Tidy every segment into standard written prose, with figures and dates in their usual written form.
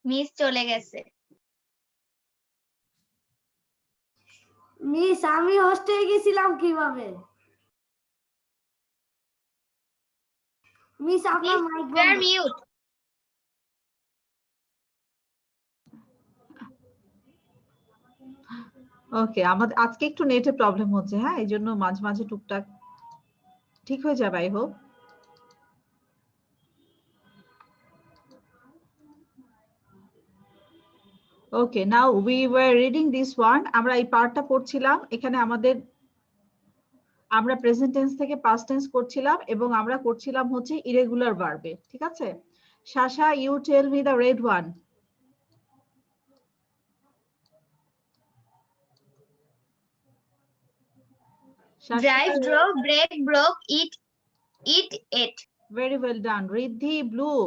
Miss চলে গেছে। Miss আমি হোস্টেলে গেছিলাম কিভাবে? মিস আপনার মাইক বন্ধ। মিউট। ওকে, আমাদের আজকে একটু নেটে প্রবলেম হচ্ছে, হ্যাঁ, এই জন্য মাঝে মাঝে টুকটাক ঠিক হয়ে যাবে, I hope. Okay, now we were reading this one. আমরা এই পার্টটা পড়ছিলাম। এখানে আমরা প্রেজেন্ট টেন্স থেকে পাস্ট টেন্স করছিলাম এবং আমরা করছিলাম হচ্ছে ইরেগুলার ভার্বে, ঠিক আছে? Sasha, you tell me the red one. Drive, drove, break, broke, eat, ate. Very well done. Riddhi, blue.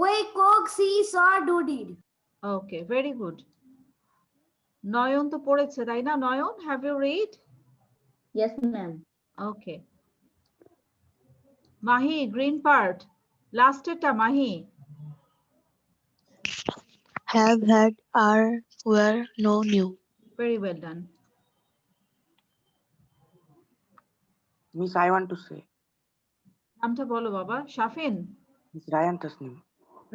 Wake, cook, see, saw, do, did. Okay, very good. নয়ন তো পড়েছে তাই না? নয়ন, have you read? Yes, ma'am. Okay. Mahi, green part. Last eta Mahi. Have, had, are, were, no, new. Very well done. Miss, I want to say. নামটা বলো বাবা। Shafin? Miss Ryan Tasnim.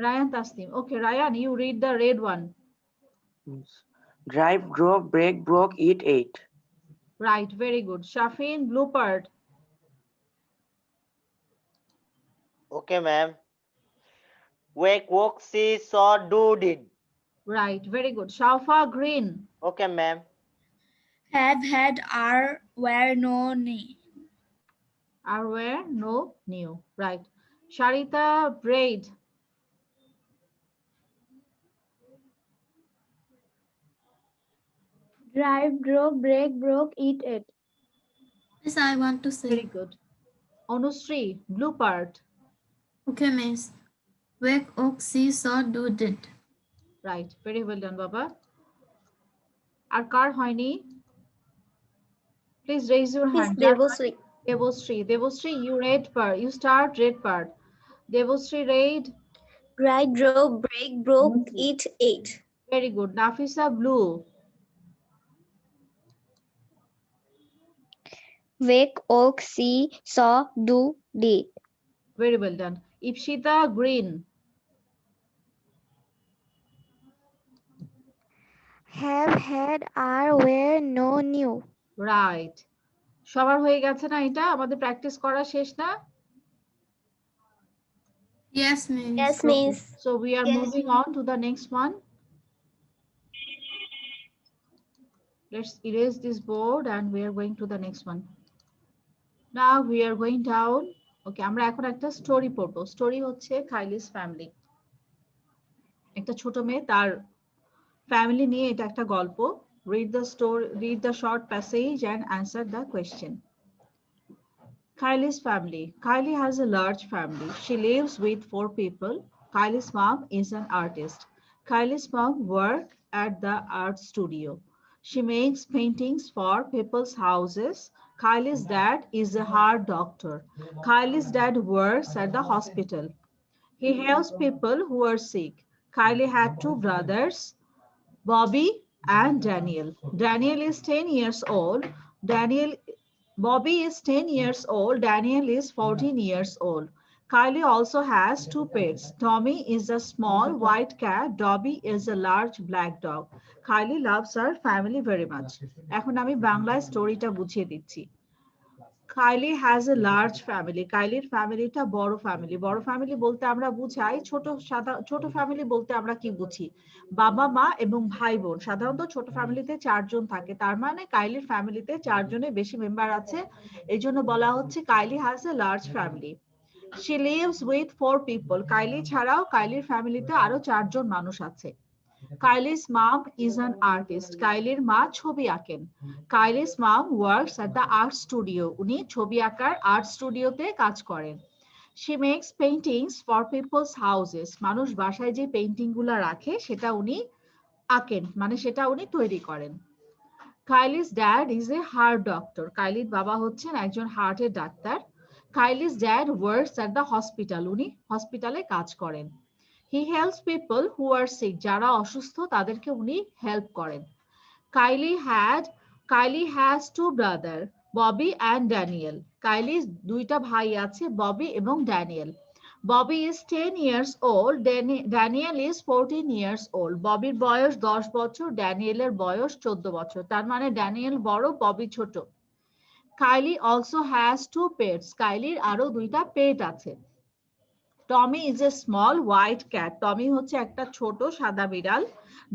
Ryan Tasnim. Okay, Ryan, you read the red one. Miss. Drive, drove, break, broke, eat, ate. Right, very good. Shafin, blue part. Okay, ma'am. Wake, woke, see, saw, do, did. Right, very good. Shaufa, green. Okay, ma'am. Have, had, are, were, no, ni. Are, were, no, new. Right. Sharita, braid. Drive, drove, break, broke, eat, ate. Yes, I want to say. Very good. Anusri, blue part. Okay, miss. Wake, oak, see, saw, do, did. Right, very well done, Baba. Ar kar hoyni? Please raise your hand. Devasri. Devasri. Devasri, you read part. You start red part. Devasri, read. Drive, drove, break, broke, eat, ate. Very good. Nafisa, blue. Wake, oak, see, saw, do, did. Very well done. Ipshita, green. Have, had, are, were, no, new. Right. সবার হয়ে গেছে না এটা? আমাদের practice করা শেষ না? Yes, miss. Yes, miss. So we are moving on to the next one. Let's erase this board and we are going to the next one. Now we are going down. Okay, আমরা এখন একটা story পড়বো। Story হচ্ছে খাইলিস family. একটা ছোট মেয়ে, তার family নিয়ে এটা একটা গল্প। Read the story, read the short passage and answer the question. Kylie's family. Kylie has a large family. She lives with 4 people. Kylie's mom is an artist. Kylie's mom works at the art studio. She makes paintings for people's houses. Kylie's dad is a heart doctor. Kylie's dad works at the hospital. He helps people who are sick. Kylie had 2 brothers, Bobby and Daniel. Daniel is 10 years old. Bobby is 10 years old. Daniel is 14 years old. Kylie also has 2 pets. Tommy is a small white cat. Dobby is a large black dog. Kylie loves her family very much. এখন আমি বাংলায় স্টোরিটা বুঝিয়ে দিচ্ছি। Kylie has a large family. কাইলির ফ্যামিলিটা বড় family. বড় family বলতে আমরা বুঝাই ছোট ফ্যামিলি বলতে আমরা কি বুঝি? বাবা মা এবং ভাই বোন। সাধারণত ছোট ফ্যামিলিতে 4 জন থাকে। তার মানে কাইলির ফ্যামিলিতে 4 জনের বেশি মেম্বার আছে। এজন্য বলা হচ্ছে Kylie has a large family. She lives with 4 people. Kylie ছাড়াও কাইলির ফ্যামিলিতে আরো 4 জন মানুষ আছে। Kylie's mom is an artist. কাইলির মা ছবি আঁকেন। Kylie's mom works at the art studio. উনি ছবি আঁকার আর্ট স্টুডিওতে কাজ করেন। She makes paintings for people's houses. মানুষ বাসায় যে পেইন্টিং গুলো রাখে সেটা উনি আঁকেন, মানে সেটা উনি তৈরি করেন। Kylie's dad is a heart doctor. কাইলির বাবা হচ্ছেন একজন হার্টের doctor. Kylie's dad works at the hospital. উনি হসপিটালে কাজ করেন। He helps people who are sick. যারা অসুস্থ তাদেরকে উনি হেল্প করেন। Kylie has two brothers, Bobby and Daniel. Kylie দুইটা ভাই আছে, ববি এবং Daniel. Bobby is 10 years old, Daniel is 14 years old. ববির বয়স 10 বছর, ড্যানিয়েলের বয়স 14 বছর। তার মানে ড্যানিয়েল বড়, ববি ছোট। Kylie also has two pets. Kylieর আরো দুইটা পেট আছে। Tommy is a small white cat. Tommy হচ্ছে একটা ছোট সাদা বিড়াল।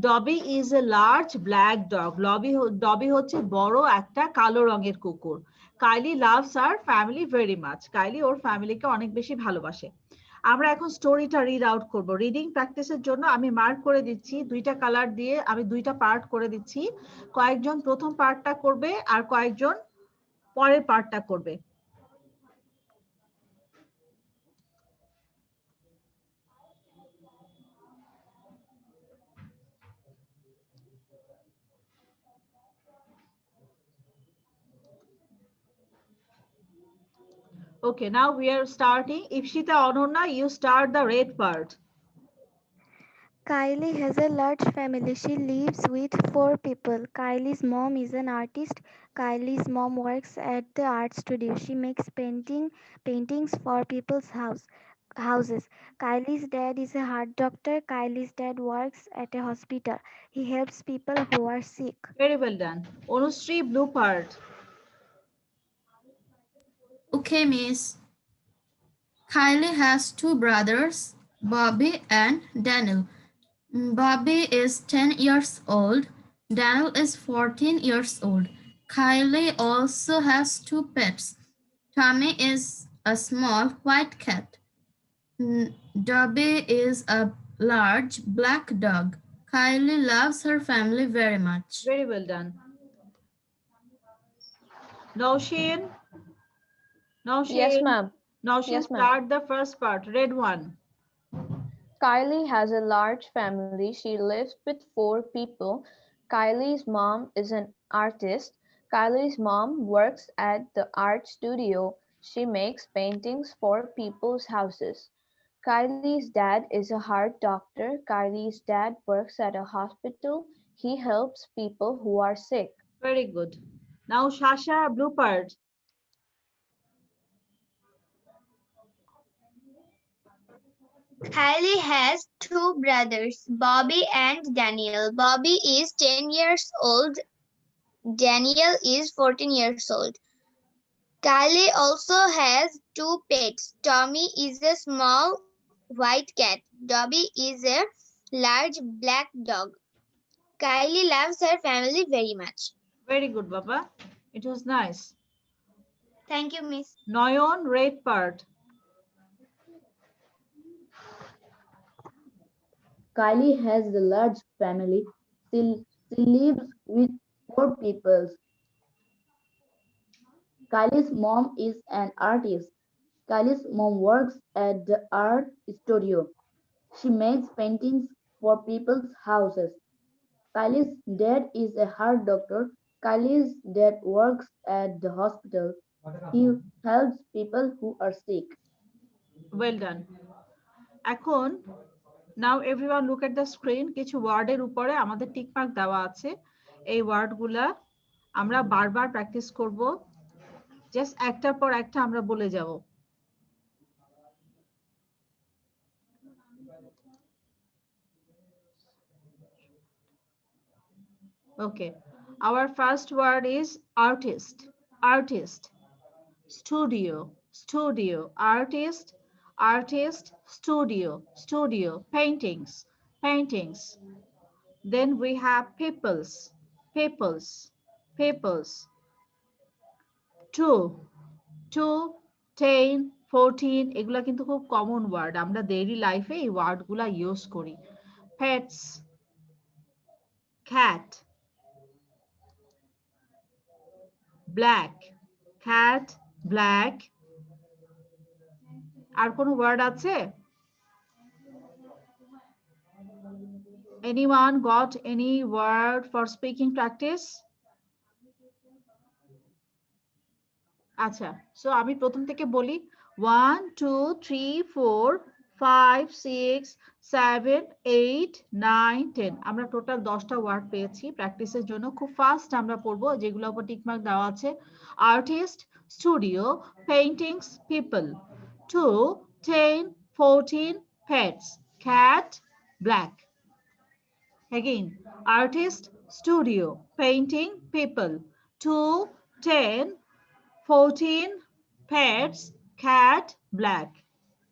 Dobby is a large black dog. Dobby হচ্ছে বড় একটা কালো রঙের কুকুর। Kylie loves her family very much. Kylie ওর ফ্যামিলিকে অনেক বেশি ভালোবাসে। আমরা এখন স্টোরিটা রিড আউট করব। রিডিং প্র্যাকটিসের জন্য আমি মার্ক করে দিচ্ছি, দুইটা কালার দিয়ে আমি দুইটা পার্ট করে দিচ্ছি। কয়েকজন প্রথম পার্টটা করবে আর কয়েকজন পরের পার্টটা করবে। Okay, now we are starting. Ipshita, Anurna, you start the red part. Kylie has a large family. She lives with 4 people. Kylie's mom is an artist. Kylie's mom works at the art studio. She makes paintings for people's houses. Kylie's dad is a heart doctor. Kylie's dad works at a hospital. He helps people who are sick. Very well done. Anushree, blue part. Okay, Miss. Kylie has two brothers, Bobby and Daniel. Bobby is 10 years old. Daniel is 14 years old. Kylie also has two pets. Tommy is a small white cat. Dobby is a large black dog. Kylie loves her family very much. Very well done. Naushin. Yes, ma'am. Naushin, Yes, ma'am. start the first part, red one. Kylie has a large family. She lives with 4 people. Kylie's mom is an artist. Kylie's mom works at the art studio. She makes paintings for people's houses. Kylie's dad is a heart doctor. Kylie's dad works at a hospital. He helps people who are sick. Very good. Now Shasha, blue part. Kylie has two brothers, Bobby and Daniel. Bobby is 10 years old. Daniel is 14 years old. Kylie also has two pets. Tommy is a small white cat. Dobby is a large black dog. Kylie loves her family very much. Very good, Baba. It was nice. Thank you, Miss. Noyon, red part. Kylie has a large family. She lives with 4 people. Kylie's mom is an artist. Kylie's mom works at the art studio. She makes paintings for people's houses. Kylie's dad is a heart doctor. Kylie's dad works at the hospital. He helps people who are sick. Well done. এখন now everyone look at the screen. কিছু ওয়ার্ডের উপরে আমাদের tick mark দেওয়া আছে। এই ওয়ার্ডগুলা আমরা বারবার প্র্যাকটিস করব। জাস্ট একটার পর একটা আমরা বলে যাব। Okay. Our first word is artist. Artist. Studio. Studio. Artist. Artist. Studio. Studio. Paintings. Paintings. Then we have peoples. Peoples. Peoples. 2. 2, 10, 14 এগুলা কিন্তু খুব কমন ওয়ার্ড। আমরা ডেইলি লাইফে এই ওয়ার্ডগুলা ইউজ করি। Pets. Cat. Black. Cat, black. আর কোনো ওয়ার্ড আছে? Anyone got any word for speaking practice? আচ্ছা, সো আমি প্রথম থেকে বলি 1 2 3 4 5, 6, 7, 8, 9, 10 আমরা টোটাল 10টা ওয়ার্ড পেয়েছি প্র্যাকটিসের জন্য খুব ফাস্ট আমরা পড়বো যেগুলো উপর টিক মার্ক দেওয়া আছে artist studio paintings people 2 10 14 pets cat black again artist studio painting people 2 10 14 pets cat black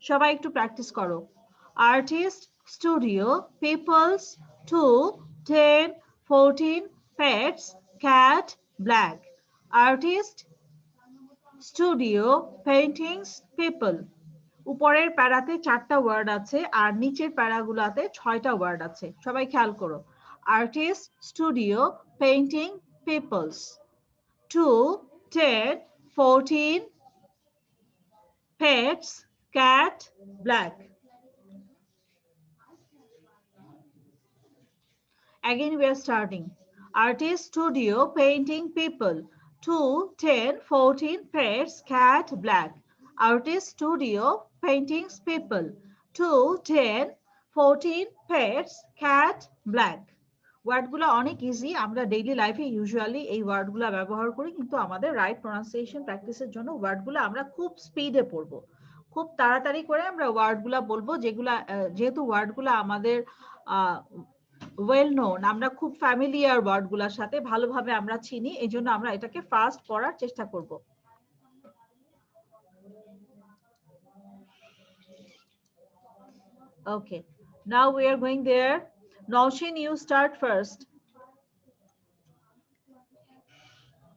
সবাই একটু প্র্যাকটিস করো artist studio people's 2 10 14 pets cat black artist studio paintings people উপরের প্যারাতে 4টা ওয়ার্ড আছে আর নিচের প্যারাগুলোতে 6টা ওয়ার্ড আছে সবাই খেয়াল করো artist studio painting people's 2 10 14 pets cat black again we are starting artist studio painting people 2 10 14 pets cat black artist studio paintings people 2 10 14 pets cat black ওয়ার্ডগুলো অনেক ইজি আমরা ডেইলি লাইফে ইউজুয়ালি এই ওয়ার্ডগুলো ব্যবহার করি কিন্তু আমাদের রাইট প্রনাউন্সিয়েশন প্র্যাকটিসের জন্য ওয়ার্ডগুলো আমরা খুব স্পিডে পড়বো খুব তাড়াতাড়ি করে আমরা ওয়ার্ডগুলো বলবো যেগুলা যেহেতু ওয়ার্ডগুলো আমাদের ওয়েল নোন আমরা খুব ফ্যামিলিয়ার ওয়ার্ডগুলোর সাথে ভালোভাবে আমরা চিনি এজন্য আমরা এটাকে ফাস্ট পড়ার চেষ্টা করব Okay, now we are going there. Naushin, you start first.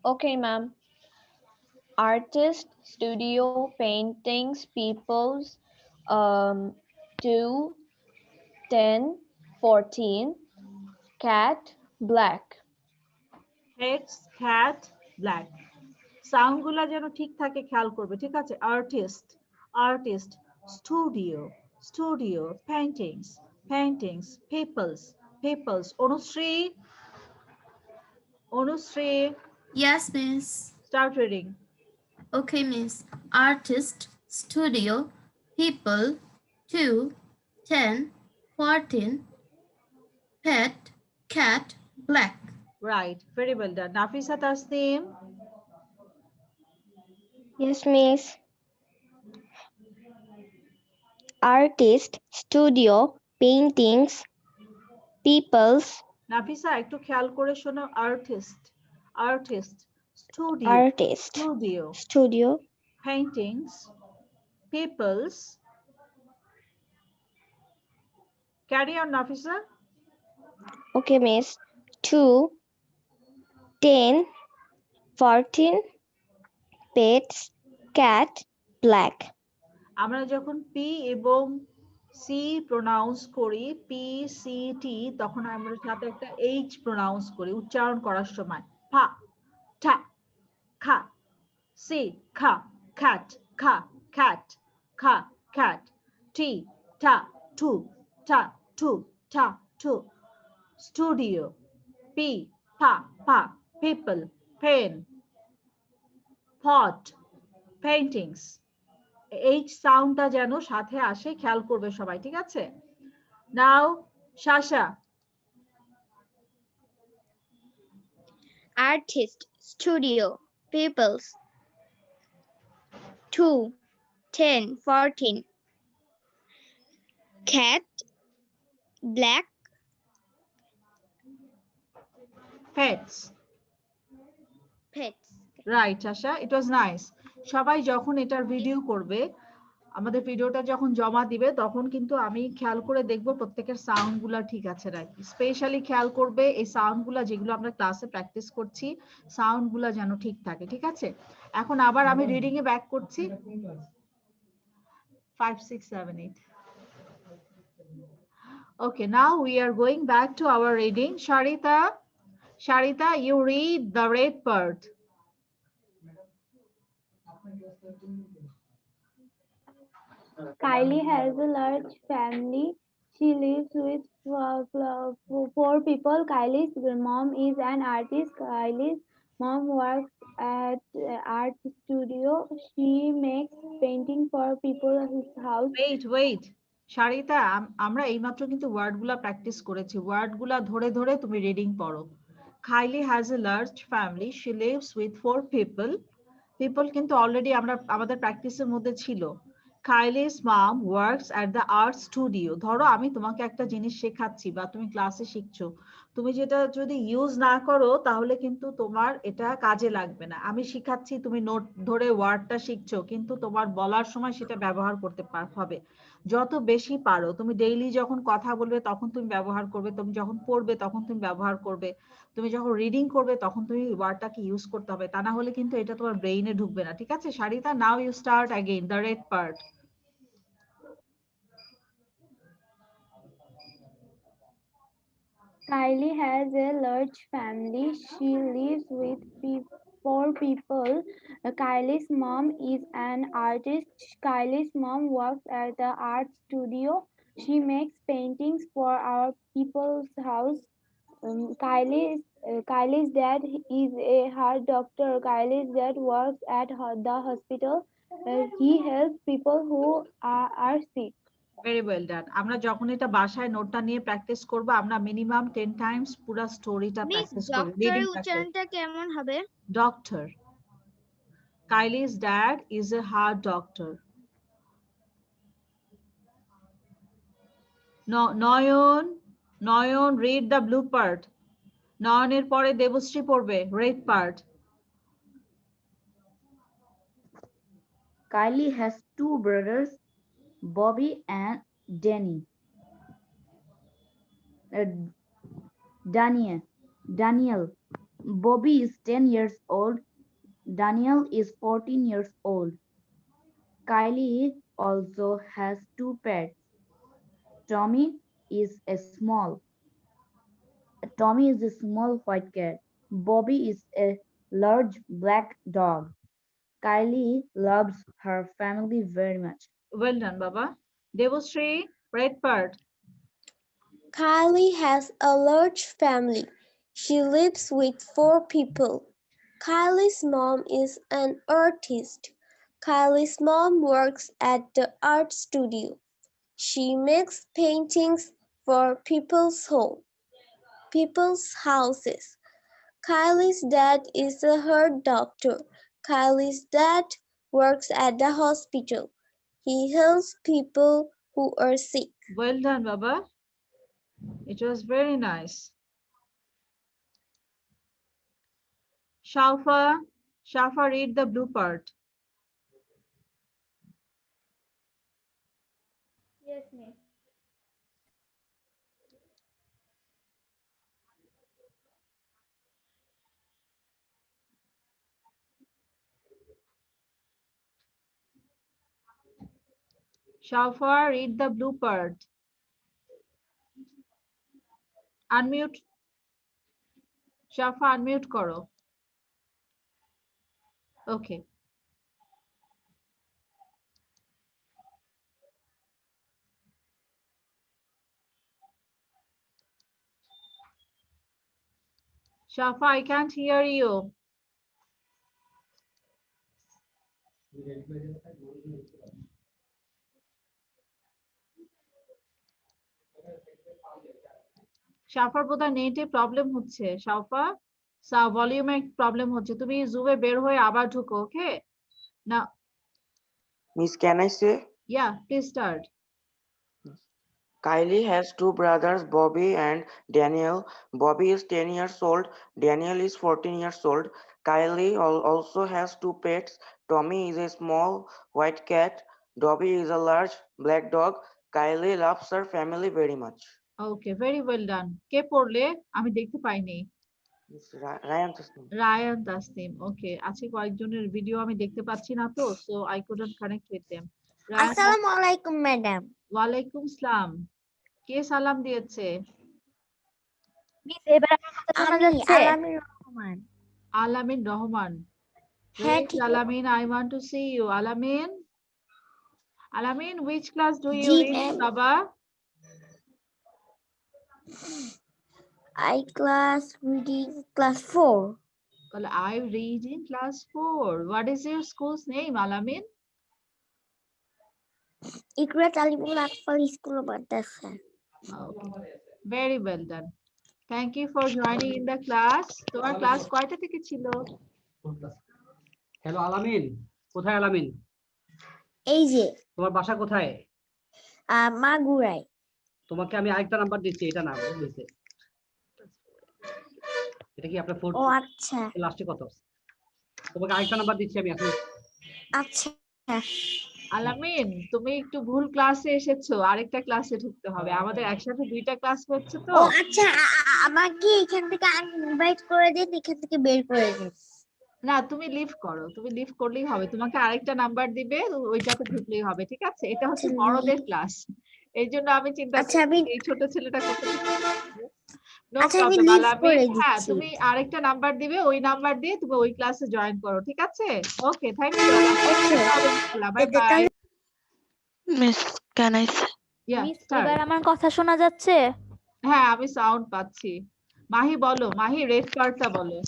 Okay, ma'am. Artist, studio, paintings, people's, 2, 10, 14, cat, black. Heads, cat, black. Sound গুলা যেন ঠিক থাকে খেয়াল করবে ঠিক আছে artist artist studio studio paintings paintings people's Anushree Yes, miss. start reading Okay, miss. Artist, studio, people, 2, 10, 14, pet, cat, black. right very well done Nafisa Tasneem Yes, miss. Artist, studio, paintings, people's, Nafisa একটু খেয়াল করে শোনো artist studio, paintings people's carry on Nafisa okay, miss. 2, 10, 14, pets, cat, black. আমরা যখন P এবং C pronounce করি P C T তখন আমরা সাথে একটা এইচ প্রোনাউন্স করি উচ্চারণ করার সময় ফা ঠা খা সি খা খ্যাট খা খ্যাট খা খ্যাট টি টা টু টা টু টা টু স্টুডিও পি পা পা পিপল পেন পট পেইন্টিংস এইচ সাউন্ডটা যেন সাথে আসে খেয়াল করবে সবাই ঠিক আছে নাও শাশা Artist, studio, people's, 2, 10, 14, cat, black, pets pets. Right শাশা it was nice সবাই যখন এটার ভিডিও করবে আমাদের ভিডিওটা যখন জমা দিবে তখন কিন্তু আমি খেয়াল করে দেখব প্রত্যেকের সাউন্ড গুলা ঠিক আছে নাকি স্পেশালি খেয়াল করবে এই সাউন্ড গুলা যেগুলো আমরা ক্লাসে প্র্যাকটিস করছি সাউন্ড গুলা যেন ঠিক থাকে ঠিক আছে এখন আবার আমি রিডিং এ ব্যাক করছি 5 6 7 8 Okay, now we are going back to our reading. Sharita, you read the red part. Kylie has a large family. She lives with four people. Kylie's mom is an artist. Kylie's mom works at art studio. She makes painting for people's house. Wait. শারিতা আমরা এইমাত্র কিন্তু ওয়ার্ডগুলা practice করেছি। ওয়ার্ডগুলা ধরে ধরে তুমি reading পড়ো। Kylie has a large family. She lives with 4 people. People কিন্তু already আমরা আমাদের প্র্যাকটিসের মধ্যে ছিল। Kylie's mom works at the art studio. ধরো আমি তোমাকে একটা জিনিস শেখাচ্ছি বা তুমি ক্লাসে শিখছো, তুমি যেটা যদি ইউজ না করো তাহলে কিন্তু তোমার এটা কাজে লাগবে না। আমি শিখাচ্ছি, তুমি নোট ধরে ওয়ার্ডটা শিখছো, কিন্তু তোমার বলার সময় সেটা ব্যবহার করতে হবে। যত বেশি পারো, তুমি ডেইলি যখন কথা বলবে তখন তুমি ব্যবহার করবে, তুমি যখন পড়বে তখন তুমি ব্যবহার করবে, তুমি যখন রিডিং করবে তখন তুমি ওয়ার্ডটাকে ইউজ করতে হবে, তা না হলে কিন্তু এটা তোমার ব্রেইনে ঢুকবে না। ঠিক আছে Sharita, now you start again the red part. Kylie has a large family. She lives with 4 people. Kylie's mom is an artist. Kylie's mom works at the art studio. She makes paintings for our people's house. Kylie's dad is a heart doctor. Kylie's dad works at the hospital. He helps people who are sick. Very well ডান। আমরা যখন এটা বাসায় নোটটা নিয়ে practice করব, আমরা minimum 10 Times পুরো স্টোরিটা মিস প্র্যাকটিস করব, ডক্টরের রিডিং প্র্যাকটিস। উচ্চারণটা কেমন হবে? Doctor. Kylie's dad is a heart doctor. Nayan read the blue part. নয়নের পরে দেবশ্রী পড়বে red part. Kylie has 2 brothers, Bobby and Danny. Daniel. Bobby is 10 years old. Daniel is 14 years old. Kylie also has 2 pets. Tommy is a small white cat. Bobby is a large black dog. Kylie loves her family very much. Well done, Baba. Devashree, red part. Kylie has a large family. She lives with 4 people. Kylie's mom is an artist. Kylie's mom works at the art studio. She makes paintings for people's houses. Kylie's dad is a heart doctor. Kylie's dad works at the hospital. He helps people who are sick. Well done, Baba. It was very nice. Shafa, read the blue part. Yes, miss. Shafa, read the blue part. Unmute. Shafa, unmute koro. Okay. Shafa, I can't hear you. শাফার বোধহয় নেটে problem হচ্ছে। শাফা, ভলিউমে problem হচ্ছে, তুমি জুমে বের হয়ে আবার ঢুকো। ওকে না Miss, can I say? Yeah, please start. Kylie has 2 brothers, Bobby and Daniel. Bobby is 10 years old. Daniel is 14 years old. Kylie also has 2 pets. Tommy is a small white cat. Dobby is a large black dog. Kylie loves her family very much. Okay, very well done. কে পড়লে? আমি দেখতে পাইনি। Ryan Tasnim. ওকে, আজকে কয়েকজনের video আমি দেখতে পাচ্ছি না তো, so I couldn't connect with them. আসসালামু আলাইকুম ম্যাডাম। ওয়ালাইকুম সালাম। কে সালাম দিয়েছে? মিস এবার আমার কথা শোনা যাচ্ছে? আলামিন রহমান। আলামিন রহমান। হ্যাঁ, Wait, ঠিক Alamin, I want to see you. Alamin, which class do you G read, ma'am. Baba? I reading class 4. Well, I read in class 4. What is your school's name, Alamin? ইকরাত Alimul আতফাল school Madrasa. Okay. Very well done. Thank you for joining in the class. তোমার class কয়টা থেকে ছিল? Hello আলামিন, কোথায় আলামিন? এই যে তোমার বাসা কোথায়? মাগুরায়। তোমাকে আমি আরেকটা নাম্বার দিচ্ছি, এটা না হয়েছে। এটা কি আপনার ফোন? ও আচ্ছা লাস্টে কত? তোমাকে আরেকটা নাম্বার দিচ্ছি আমি এখন। আচ্ছা। আলামিন, তুমি একটু ভুল ক্লাসে এসেছো, আরেকটা ক্লাসে ঢুকতে হবে। আমাদের একসাথে দুইটা ক্লাস হচ্ছে তো। ও আচ্ছা, আমাকে এখান থেকে ইনভাইট করে দিন, এখান থেকে বের করে দিন। না, তুমি লিভ করো, তুমি লিভ করলেই হবে। তোমাকে আরেকটা নাম্বার দিবে, ওইটাতে ঢুকলেই হবে, ঠিক আছে? এটা হচ্ছে বড়দের ক্লাস, এই জন্য আমি চিন্তা আচ্ছা, করছি এই ছোট ছেলেটা কত। নো আচ্ছা, আমি প্রবলেম লিভ আলামিন। করে হ্যাঁ, দিচ্ছি। তুমি আরেকটা নাম্বার দিবে, ওই নাম্বার দিয়ে তুমি ওই ক্লাসে জয়েন করো, ঠিক আছে? ওকে, থ্যাংক ইউ আলামিন। Bye bye. Miss, can I say? Yeah, miss, start. এবার আমার কথা শোনা যাচ্ছে? হ্যাঁ, আমি সাউন্ড পাচ্ছি। মাহি বলো, মাহি রেড কার্ডটা বলো।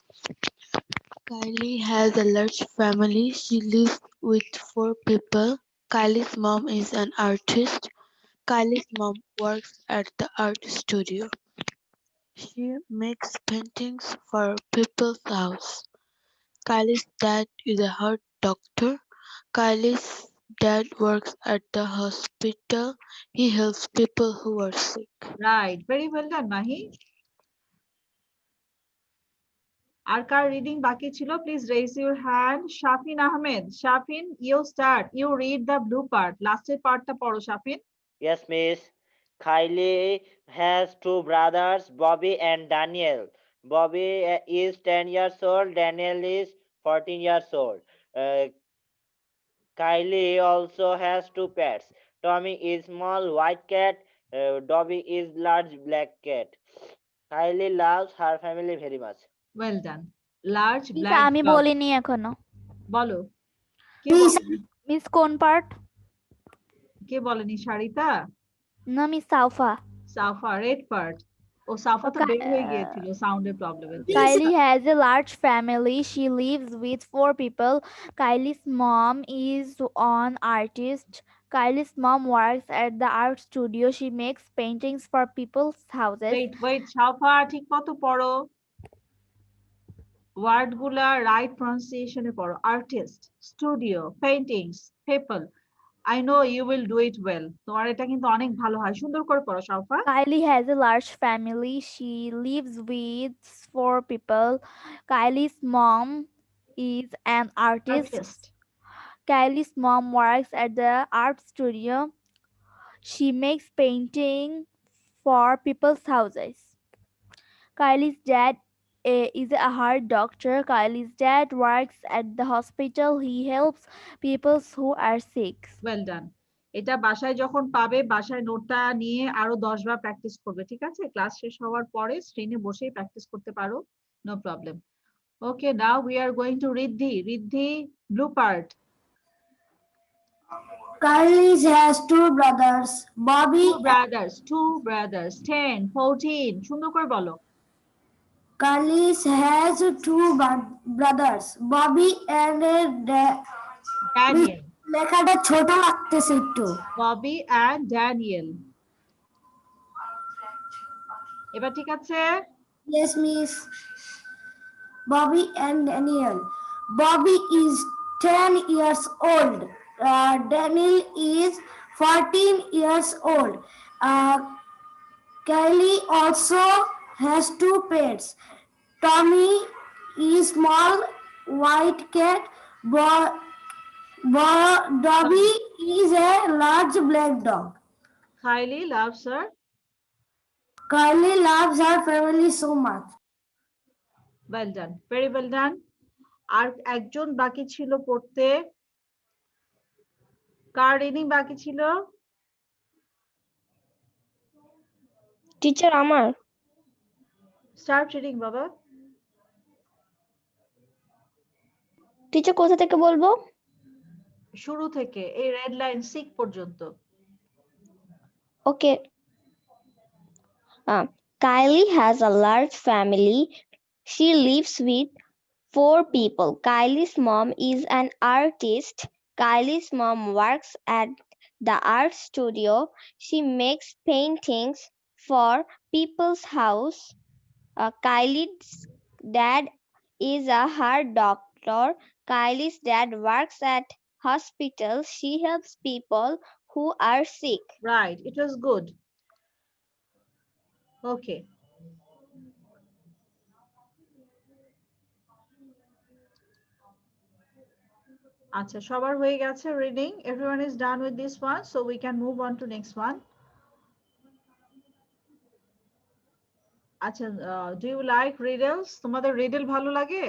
Kylie has a large family. She lives with 4 people. Kylie's mom is an artist. Kylie's mom works at the art studio. She makes paintings for people's house. Kylie's dad is a heart doctor. Kylie's dad works at the hospital. He helps people who are sick. Right, very well done Mahi. আর কার reading বাকি ছিল? Please raise your hand. Shafin Ahmed, Shafin, you start, you read the blue part, লাস্টের পার্টটা পড়ো Shafin. Yes, miss. Kylie has two brothers, Bobby and Daniel. Bobby is 10 years old, Daniel is 14 years old. Kylie also has two pets. Tommy is small white cat, Dobby is large black cat. Kylie loves her family very much. Well done. Large miss, black আমি dog, বলিনি এখনো। বলো। কে miss, বলেনি? Miss কোন part? কে বলেনি? শারিতা? না miss, সাউফা। সাফা, red part. ও সাফা তো বের হয়ে গিয়েছিল সাউন্ডের প্রবলেমের জন্য। Kylie has a large family. She lives with 4 people. Kylie's mom is an artist. Kylie's mom works at the art studio. She makes paintings for people's houses. Wait, Safa ঠিক মতো পড়ো, ওয়ার্ড গুলা রাইট প্রনাউন্সিয়েশনে পড়ো। Artist, studio, paintings, people. I know you will do it well. তোমার এটা কিন্তু অনেক ভালো হয়, সুন্দর করে পড়ো সাফা। Kylie has a large family. She lives with 4 people. Kylie's mom is an artist. Kylie's mom works at the art studio. She makes painting for people's houses. Kylie's dad is a heart doctor. Kylie's dad works at the hospital. He helps people who are sick. Well done. এটা বাসায় যখন পাবে, বাসায় নোটটা নিয়ে আরো 10 বার practice করবে, ঠিক আছে? ক্লাস শেষ হওয়ার পরে স্ক্রিনে বসেই প্র্যাকটিস করতে পারো, no problem. Okay, now we are going to Riddhi blue part. Kylie has two brothers, Bobby. Two brothers, 10, 14, সুন্দর করে বলো। Kylie has two brothers, Bobby and Daniel. লেখাটা ছোট লাগতেছে একটু। Bobby and Daniel. এবার ঠিক আছে? Yes, miss. Bobby and Daniel. Bobby is 10 years old. Daniel is 14 years old. Kylie also has two pets. Tommy is small white cat. Dobby is a large black dog. Kylie loves her. Kylie loves her family so much. Well done, very well done. আর একজন বাকি ছিল পড়তে, কার reading বাকি ছিল? Teacher আমার। Start reading বাবা। Teacher কোথা থেকে বলবো? শুরু থেকে, এই রেড লাইন 6 পর্যন্ত। Okay. Kylie has a large family. She lives with 4 people. Kylie's mom is an artist. Kylie's mom works at the art studio. She makes paintings for people's house. Kylie's dad is a heart doctor. Kylie's dad works at hospital. She helps people who are sick. Right, it was good. Okay. আচ্ছা, সবার হয়ে গেছে reading. Everyone is done with this one, so we can move on to next one. আচ্ছা, do you like riddles? তোমাদের riddle ভালো লাগে?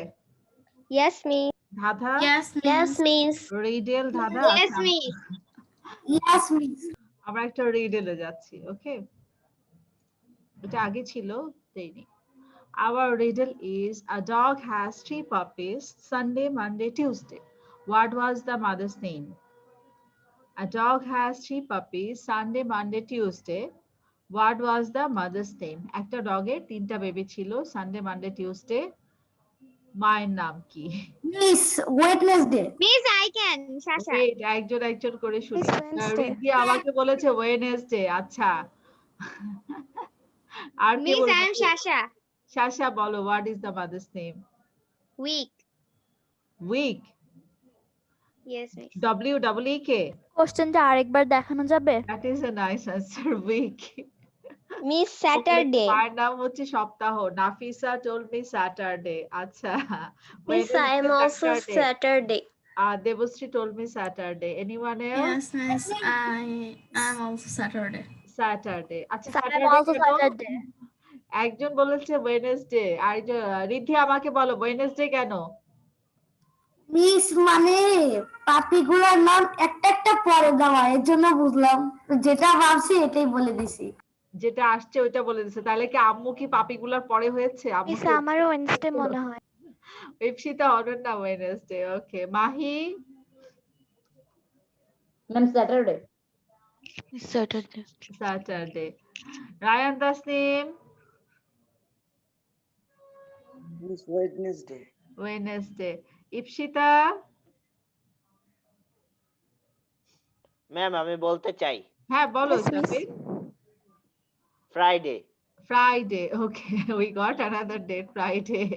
Yes, miss. ধাঁধা? Yes, Yes, miss. miss. riddle ধাঁধা? Yes, আচ্ছা, miss. Yes, miss. আমরা একটা riddle এ যাচ্ছি, okay? এটা আগে ছিল, দেইনি। Our riddle is a dog has 3 puppies, Sunday, Monday, Tuesday. What was the mother's name? A dog has 3 puppies, Sunday, Monday, Tuesday. What was the mother's name? একটা ডগের 3টা baby ছিল, সানডে, মানডে, টিউসডে। মায়ের নাম কি? Miss, Wednesday. Miss, I can. Shasha. Wait, একজন একজন করে শুনি। Miss Wednesday. রিদ্ধি আমাকে বলেছে ওয়েডনেসডে। আচ্ছা। আর কে Miss, I am বলবে? Shasha. শাশা বলো, what is the mother's name? Week. Week. Yes, miss. WEEK. কোশ্চেনটা আরেকবার দেখানো যাবে? That is a nice answer. Week. Miss Saturday. মায়ের নাম হচ্ছে সপ্তাহ। Nafisa told me Saturday. আচ্ছা। Miss, I am Wednesday, also Saturday. Saturday. Devashree told me Saturday. Anyone else? Yes, miss. I'm also Saturday. Saturday. আচ্ছা, I'm Saturday also কেন? Saturday. একজন বলেছে Wednesday, আরেকজন রিদ্ধি আমাকে বলো ওয়েডনেসডে কেন? মিস মানে পাপিগুলোর নাম একটা একটা পরে দেওয়া, এর জন্য বুঝলাম, যেটা ভাবছি এটাই বলে দিছি। যেটা আসছে ওইটা বলে দিছে। তাহলে কি আম্মু কি পাপিগুলার পরে হয়েছে? আম্মু মিস কি আমারও ওয়েডনেসডে মনে হয়। ইপসিতা অর্ডার না Wednesday. Okay, Mahi? Ma'am, Saturday. Saturday. Saturday. Rayan Tasnim? Miss Wednesday. Wednesday. Ipsita? Ma'am আমি বলতে চাই হ্যাঁ বলো Yes, miss. Zafir. Friday. Friday. Okay, we got another date, Friday.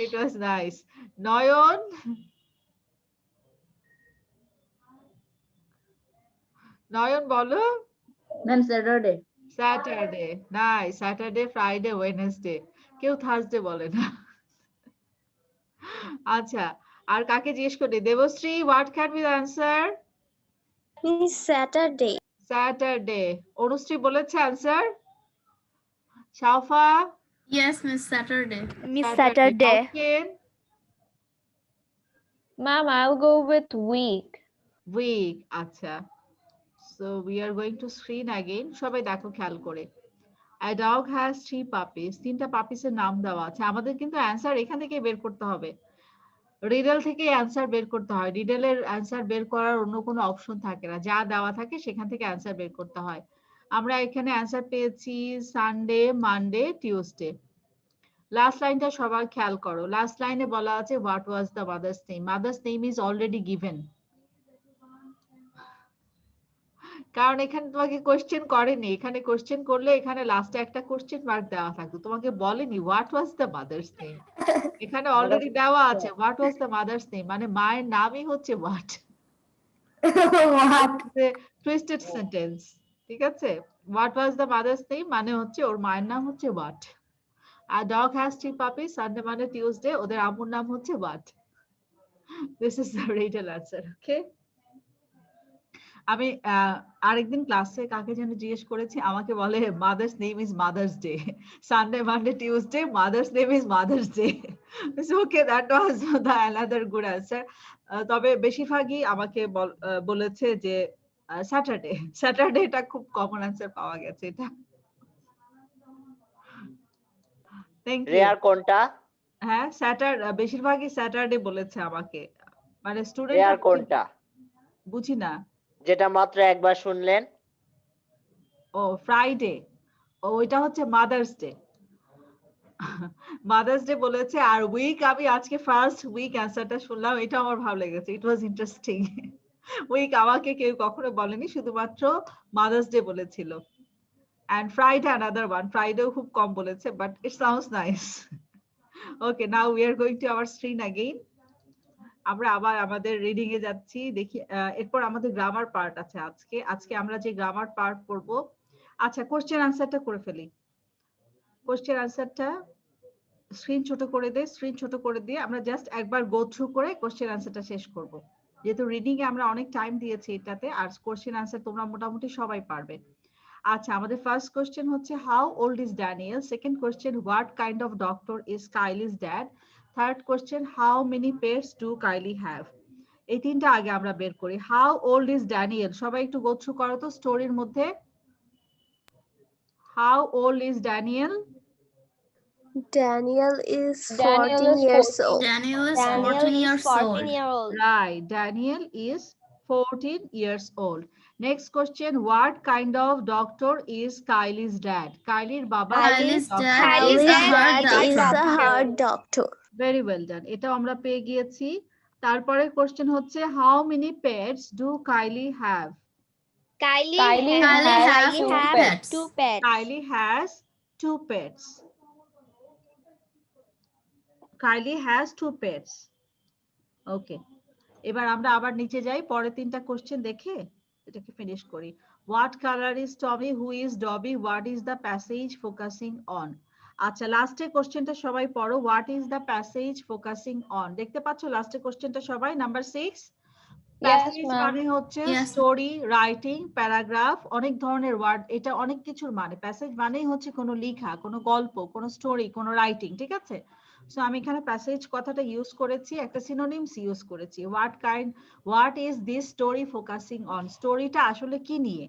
It was nice. Noyon? Noyon বলো। Ma'am, Saturday. Saturday. Nice. Saturday, Friday, Wednesday. কেউ Thursday বলে না। আচ্ছা, আর কাকে জিজ্ঞেস করি? Debashree, what can be the answer? Miss Saturday. Saturday. Anushree বলেছে answer? শাওফা? Yes, miss. Saturday. Miss Saturday. Nausheen? Ma'am, I'll go with week. Week. আচ্ছা। So we are going to screen again. সবাই দেখো খেয়াল করে। A dog has 3 puppies. 3টা পাপিসের নাম দেওয়া আছে। আমাদের কিন্তু অ্যানসার এখান থেকে বের করতে হবে। রিডল থেকে অ্যানসার বের করতে হয়। রিডলের অ্যানসার বের করার অন্য কোনো অপশন থাকে না। যা দেওয়া থাকে সেখান থেকে অ্যানসার বের করতে হয়। আমরা এখানে অ্যানসার পেয়েছি সানডে, মানডে, টিউসডে। লাস্ট লাইনটা সবাই খেয়াল করো। লাস্ট লাইনে বলা আছে what was the mother's name. Mother's name is already given. কারণ এখানে তোমাকে কোশ্চেন করেনি। এখানে কোশ্চেন করলে এখানে লাস্টে একটা কোশ্চেন মার্ক দেওয়া থাকতো। তোমাকে বলেনি what was the mother's name. এখানে অলরেডি দেওয়া আছে what was the mother's name, মানে মায়ের নামই হচ্ছে হোয়াট। Twisted sentence. ঠিক আছে, what was the mother's name মানে হচ্ছে ওর মায়ের নাম হচ্ছে হোয়াট। আর ডগ হ্যাজ 3 পাপিস, সানডে মানে টিউসডে, ওদের আম্মুর নাম হচ্ছে what. This is the riddle answer. Okay, আমি আরেকদিন ক্লাসে কাকে যেন জিজ্ঞেস করেছি, আমাকে বলে mother's name is mother's day, Sunday Monday Tuesday mother's name is mother's day. Okay, that was the another good answer. তবে বেশিরভাগই আমাকে বলেছে যে স্যাটারডে। স্যাটারডেটা খুব কমন অ্যান্সার পাওয়া গেছে এটা। Thank you. রেয়ার কোনটা? হ্যাঁ, বেশিরভাগই স্যাটারডে বলেছে আমাকে, মানে স্টুডেন্ট। রেয়ার কোনটা? বুঝি না। যেটা মাত্র একবার শুনলেন। ও ফ্রাইডে, ওইটা হচ্ছে মাদার্স ডে। মাদার্স ডে বলেছে। আর উইক আমি আজকে ফার্স্ট উইক অ্যান্সারটা শুনলাম, এটা আমার ভালো লেগেছে। ইট ওয়াজ ইন্টারেস্টিং। উইক আমাকে কেউ কখনো বলেনি, শুধুমাত্র মাদার্স ডে বলেছিল। And Friday another one. Friday খুব কম বলেছে, but it sounds nice. Okay, now we are going to our screen again. আমরা আবার আমাদের রিডিং এ যাচ্ছি, দেখি এরপর আমাদের গ্রামার পার্ট আছে আজকে আমরা যে গ্রামার পার্ট করব। আচ্ছা, কোশ্চেন আনসারটা করে ফেলি। কোশ্চেন আনসারটা স্ক্রিন ছোট করে দে, স্ক্রিন ছোট করে দিয়ে আমরা জাস্ট একবার গো থ্রু করে কোশ্চেন আনসারটা শেষ করব। যেহেতু রিডিং এ আমরা অনেক টাইম দিয়েছি এটাতে, আর কোশ্চেন আনসার তোমরা মোটামুটি সবাই পারবে। আচ্ছা, আমাদের ফার্স্ট কোশ্চেন হচ্ছে how old is Daniel. Second question what kind of doctor is Kylie's dad. Third question how many pets do Kylie have. এই তিনটা আগে আমরা বের করি। হাউ ওল্ড ইজ ড্যানিয়েল, সবাই একটু গো থ্রু করো তো স্টোরির মধ্যে। How old is Daniel? Daniel is Daniel 14 is years 14. old. Daniel is Daniel 14 is years 14 old. year old. Right, Daniel is 14 years old. Next question, what kind of doctor is Kylie's dad? Kylie's baba Kylie's dad Kylie's is a heart dad is doctor. a heart doctor. Very well done. এটা আমরা পেয়ে গিয়েছি। তারপরে question হচ্ছে how many pets do Kylie have? Kylie has has two two pets. Two pets. Kylie has two pets. Kylie has two pets. Okay. এবার আমরা আবার নিচে যাই, পরে তিনটা কোশ্চেন দেখে এটাকে ফিনিশ করি। What color is Tommy? Who is Dobby? What is the passage focusing on? আচ্ছা, লাস্টের কোশ্চেনটা সবাই পড়ো। What is the passage focusing on? দেখতে পাচ্ছ লাস্টের কোশ্চেনটা সবাই? নাম্বার 6। Passage ma'am. মানে হচ্ছে Yes. স্টোরি, রাইটিং, প্যারাগ্রাফ, অনেক ধরনের ওয়ার্ড, এটা অনেক কিছুর মানে। প্যাসেজ মানেই হচ্ছে কোনো লেখা, কোনো গল্প, কোনো স্টোরি, কোনো রাইটিং, ঠিক আছে? সো আমি এখানে প্যাসেজ কথাটা ইউজ করেছি, একটা সিনোনিমস ইউজ করেছি। What is this story focusing on? স্টোরিটা আসলে কি নিয়ে?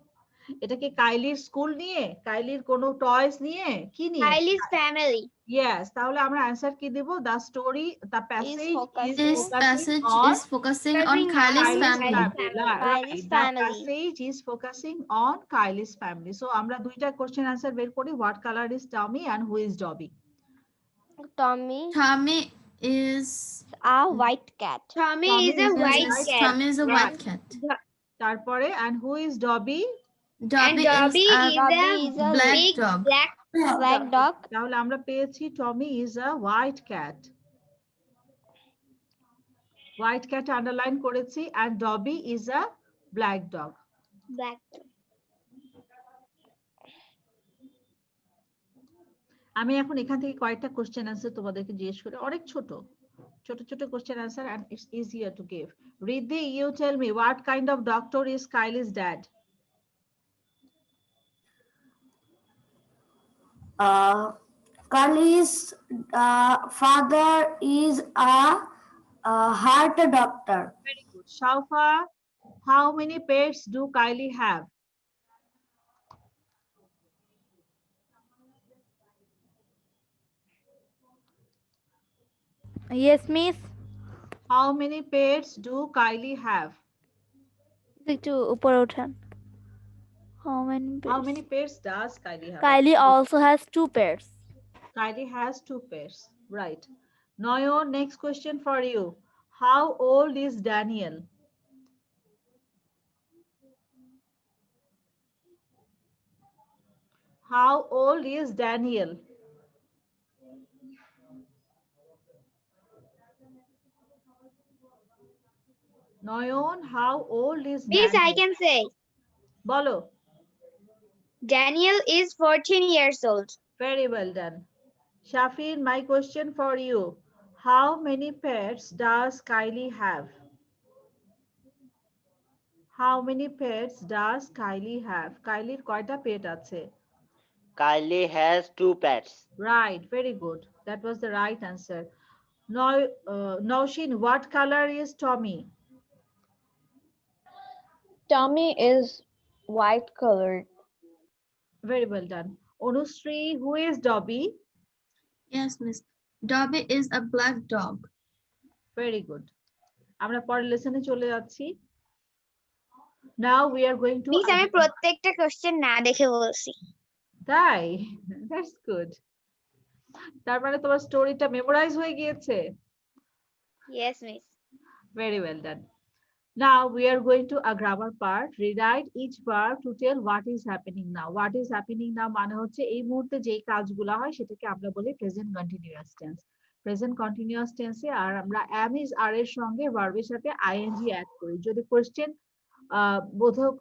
এটা কি কাইলির স্কুল নিয়ে, কাইলির কোনো টয়স নিয়ে, কি নিয়ে? Kylie's family. Yes, তাহলে আমরা অ্যানসার কি দেব? The story, the passage is This focusing passage on is focusing on Focusing on Kylie's Kylie's family. family. Right. Kylie's The family. passage is focusing on Kylie's family. So আমরা দুইটা question answer বের করি। What color is Tommy and who is Dobby? Tommy Tommy is a white cat. Tommy Tommy is a is a white white cat. Tommy is a Right. white cat. তারপরে and who is Dobby? And Dobby Dobby is is Dobby a is a black big dog. black dog. তাহলে আমরা পেয়েছি Tommy is a white cat. White cat underline করেছি and Dobby is a black dog. black. আমি এখন এখান থেকে কয়েকটা question answer তোমাদেরকে জিজ্ঞেস করি, অনেক ছোট ছোট ছোট question answer and it's easier to give. Riddhi, you tell me what kind of doctor is Kylie's dad? Kylie's father is a heart doctor. Very good. Shaufa, how many pets do Kylie have? Yes, miss. How many pets do Kylie have? একটু উপরে ওঠেন। How How many pets does Kylie have? Kylie also has two pets. Kylie has two pets. Right. Noyo, next question for you. How old is Daniel? How old is Daniel? Noyon, how old is Miss, Daniel? I can say. Bolo. Daniel is 14 years old. Very well done. Shafin, my question for you. How many pets does Kylie have? How many pets does Kylie have? Kylie koyta pet ache? Kylie has two pets. Right, very good. That was the right answer. Now, Naushin, what color is Tommy? Tommy is white colored. Very well done. Onusri, who is Dobby? Yes, miss. Dobby is a black dog. Very good. আমরা পরের লেসনে চলে যাচ্ছি। Now we are going to Miss, আমি প্রত্যেকটা question না দেখে বলছি। তাই? That's good. তার মানে তোমার স্টোরিটা মেমোরাইজ হয়ে গিয়েছে? Yes, miss. Very well done. Now we are going to a grammar part. Rewrite each verb to tell what is happening now. What is happening now মানে হচ্ছে এই মুহূর্তে যেই কাজগুলো হয় সেটাকে আমরা বলি present continuous tense. Present continuous টেন্সে আর আমরা am is are এর সঙ্গে ভার্বের সাথে ing অ্যাড করি। যদি কোশ্চেন বোধক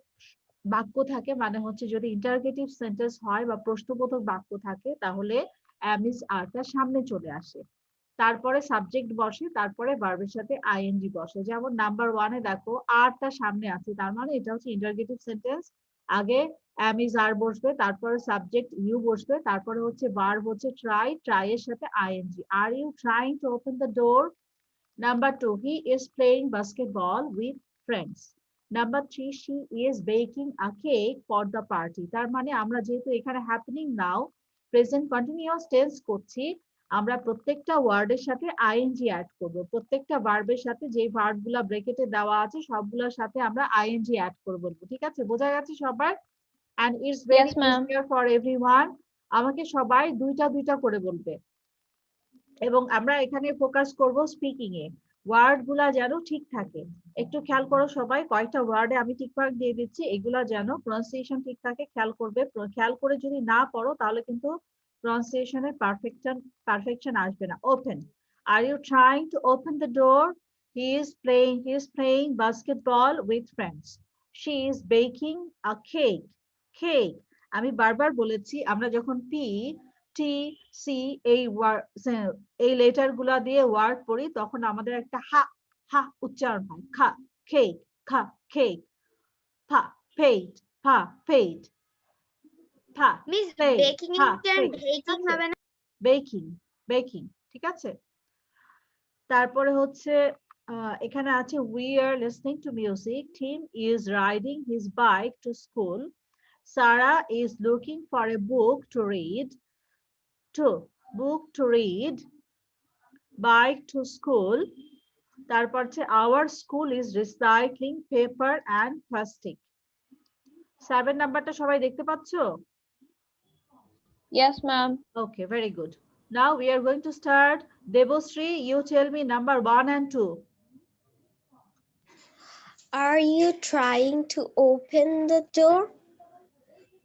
বাক্য থাকে মানে হচ্ছে যদি ইন্টারগেটিভ সেন্টেন্স হয় বা প্রশ্নবোধক বাক্য থাকে তাহলে am is are টা সামনে চলে আসে। তারপরে সাবজেক্ট বসে, তারপরে ভার্বের সাথে আইএনজি বসে। যেমন নাম্বার 1 এ দেখো আরটা সামনে আছে, তার মানে এটা হচ্ছে ইন্টারগেটিভ সেন্টেন্স। আগে am is are বসবে, তারপরে সাবজেক্ট ইউ বসবে, তারপরে হচ্ছে ভার্ব হচ্ছে ট্রাই, ট্রাই এর সাথে ING. Are you trying to open the door? Number 2, he is playing basketball with friends. Number 3, she is baking a cake for the party. তার মানে আমরা যেহেতু এখানে happening now present continuous tense করছি, আমরা প্রত্যেকটা ওয়ার্ডের সাথে আইএনজি অ্যাড করব। প্রত্যেকটা ভার্বের সাথে যে ভার্বগুলো ব্র্যাকেটে দেওয়া আছে সবগুলোর সাথে আমরা আইএনজি অ্যাড করে বলবো। ঠিক আছে, বোঝা গেছে সবার? and it's very Yes, ma'am. easier for everyone. আমাকে সবাই দুইটা দুইটা করে বলবে এবং আমরা এখানে ফোকাস করব স্পিকিং এ। ওয়ার্ড গুলা যেন ঠিক থাকে। একটু খেয়াল করো সবাই, কয়েকটা ওয়ার্ডে আমি টিকমার্ক দিয়ে দিচ্ছি, এগুলা যেন প্রনাউন্সিয়েশন ঠিক থাকে খেয়াল করবে। খেয়াল করে যদি না পড়ো তাহলে কিন্তু প্রনাউন্সিয়েশনের পারফেকশন আসবে না। Open, are you trying to open the door? He is playing basketball with friends. She is baking a cake. Cake আমি বারবার বলেছি, আমরা যখন পি টি সি এই লেটার গুলা দিয়ে ওয়ার্ড পড়ি তখন আমাদের একটা হা হা উচ্চারণ হয়। খা কেক, খা কেক, ফা পেট, ফা পেট, ফা মিস পেট, বেকিং ফা এর পেট। বেকিং হবে না? বেকিং, বেকিং, ঠিক আছে। তারপরে হচ্ছে এখানে আছে we are listening to music. Tim is riding his bike to school. Sarah is looking for a book to read. Book to read, bike to school. তারপর হচ্ছে our school is recycling paper and plastic. 7 নাম্বারটা সবাই দেখতে পাচ্ছো? Yes, ma'am. Okay, very good. Now we are going to start. Debosri, you tell me number 1 and 2. Are you trying to open the door?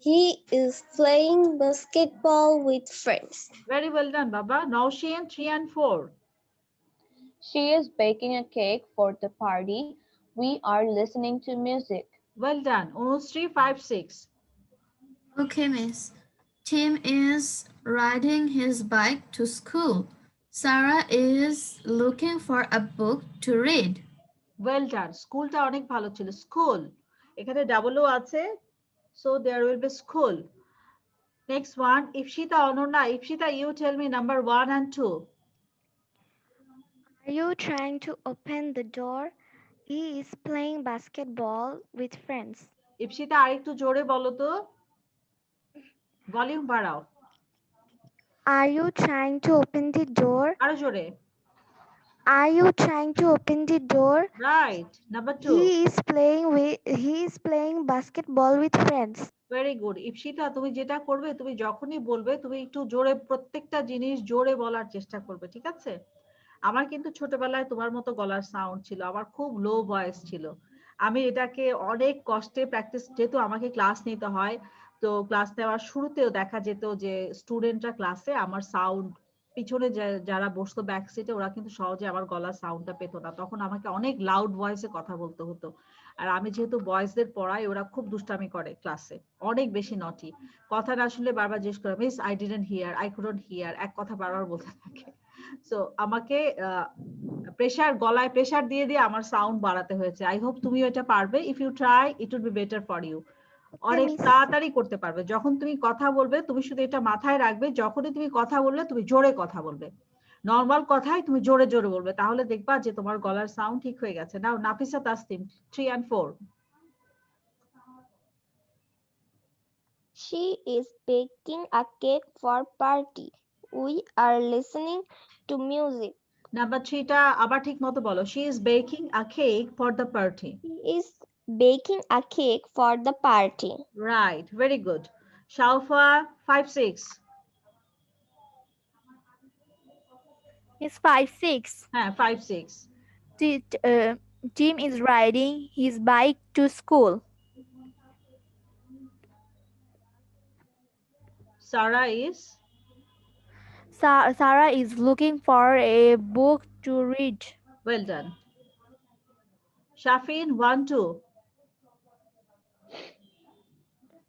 He is playing basketball with friends. Very well done, Baba. Naushin, 3 and 4. She is baking a cake for the party. We are listening to music. Well done. Unusri, 5, 6. Okay, miss. Tim is riding his bike to school. Sarah is looking for a book to read. Well done. স্কুলটা অনেক ভালো ছিল। School এখানে double ও আছে, so there will be school. Next one, Ipshita Onurna. Ipshita, you tell me number 1 and 2. Are you trying to open the door? He is playing basketball with friends. Ipshita আরেকটু জোরে বলো তো, volume বাড়াও। Are you trying to open the door? আরো জোরে। Are you trying to open the door? Right. Number 2. He is playing basketball with friends. Very good. Ipsita, তুমি যেটা করবে, তুমি যখনই বলবে তুমি একটু জোরে প্রত্যেকটা জিনিস জোরে বলার চেষ্টা করবে, ঠিক আছে? আমার কিন্তু ছোটবেলায় তোমার মতো গলার সাউন্ড ছিল, আমার খুব লো ভয়েস ছিল। আমি এটাকে অনেক কষ্টে প্র্যাকটিস, যেহেতু আমাকে ক্লাস নিতে হয়, তো ক্লাস নেওয়ার শুরুতেও দেখা যেত যে স্টুডেন্টরা ক্লাসে আমার সাউন্ড, পিছনে যারা বসতো ব্যাক সিটে ওরা কিন্তু সহজে আমার গলার সাউন্ডটা পেত না, তখন আমাকে অনেক লাউড ভয়েসে কথা বলতে হতো। আর আমি যেহেতু বয়েজদের পড়াই, ওরা খুব দুষ্টামি করে ক্লাসে, অনেক বেশি নটি। কথা না শুনলে বারবার জিজ্ঞেস করে, miss I didn't here, I couldn't here, এক কথা বারবার বলতে থাকে। সো আমাকে গলায় প্রেসার দিয়ে দিয়ে আমার সাউন্ড বাড়াতে হয়েছে। আই হোপ তুমিও এটা পারবে। If you try it will be better for you. অনেক তাড়াতাড়ি করতে পারবে। যখন তুমি কথা বলবে তুমি শুধু এটা মাথায় রাখবে, যখনই তুমি কথা বললে তুমি জোরে কথা বলবে, নর্মাল কথাই তুমি জোরে জোরে বলবে, তাহলে দেখবা যে তোমার গলার সাউন্ড ঠিক হয়ে গেছে। নাও Nafisa Tasnim, 3 and 4. She is baking a cake for party. We are listening to music. Number 3 টা আবার ঠিক মতো বলো। She is baking a cake for the party. She is baking a cake for the party. Right, very good. Shaufa, 5, 6. It's 5, 6. হ্যাঁ, 5, 6. Jim is riding his bike to school. Sarah is. Sarah is looking for a book to read. Well done. Shafin, 1, 2.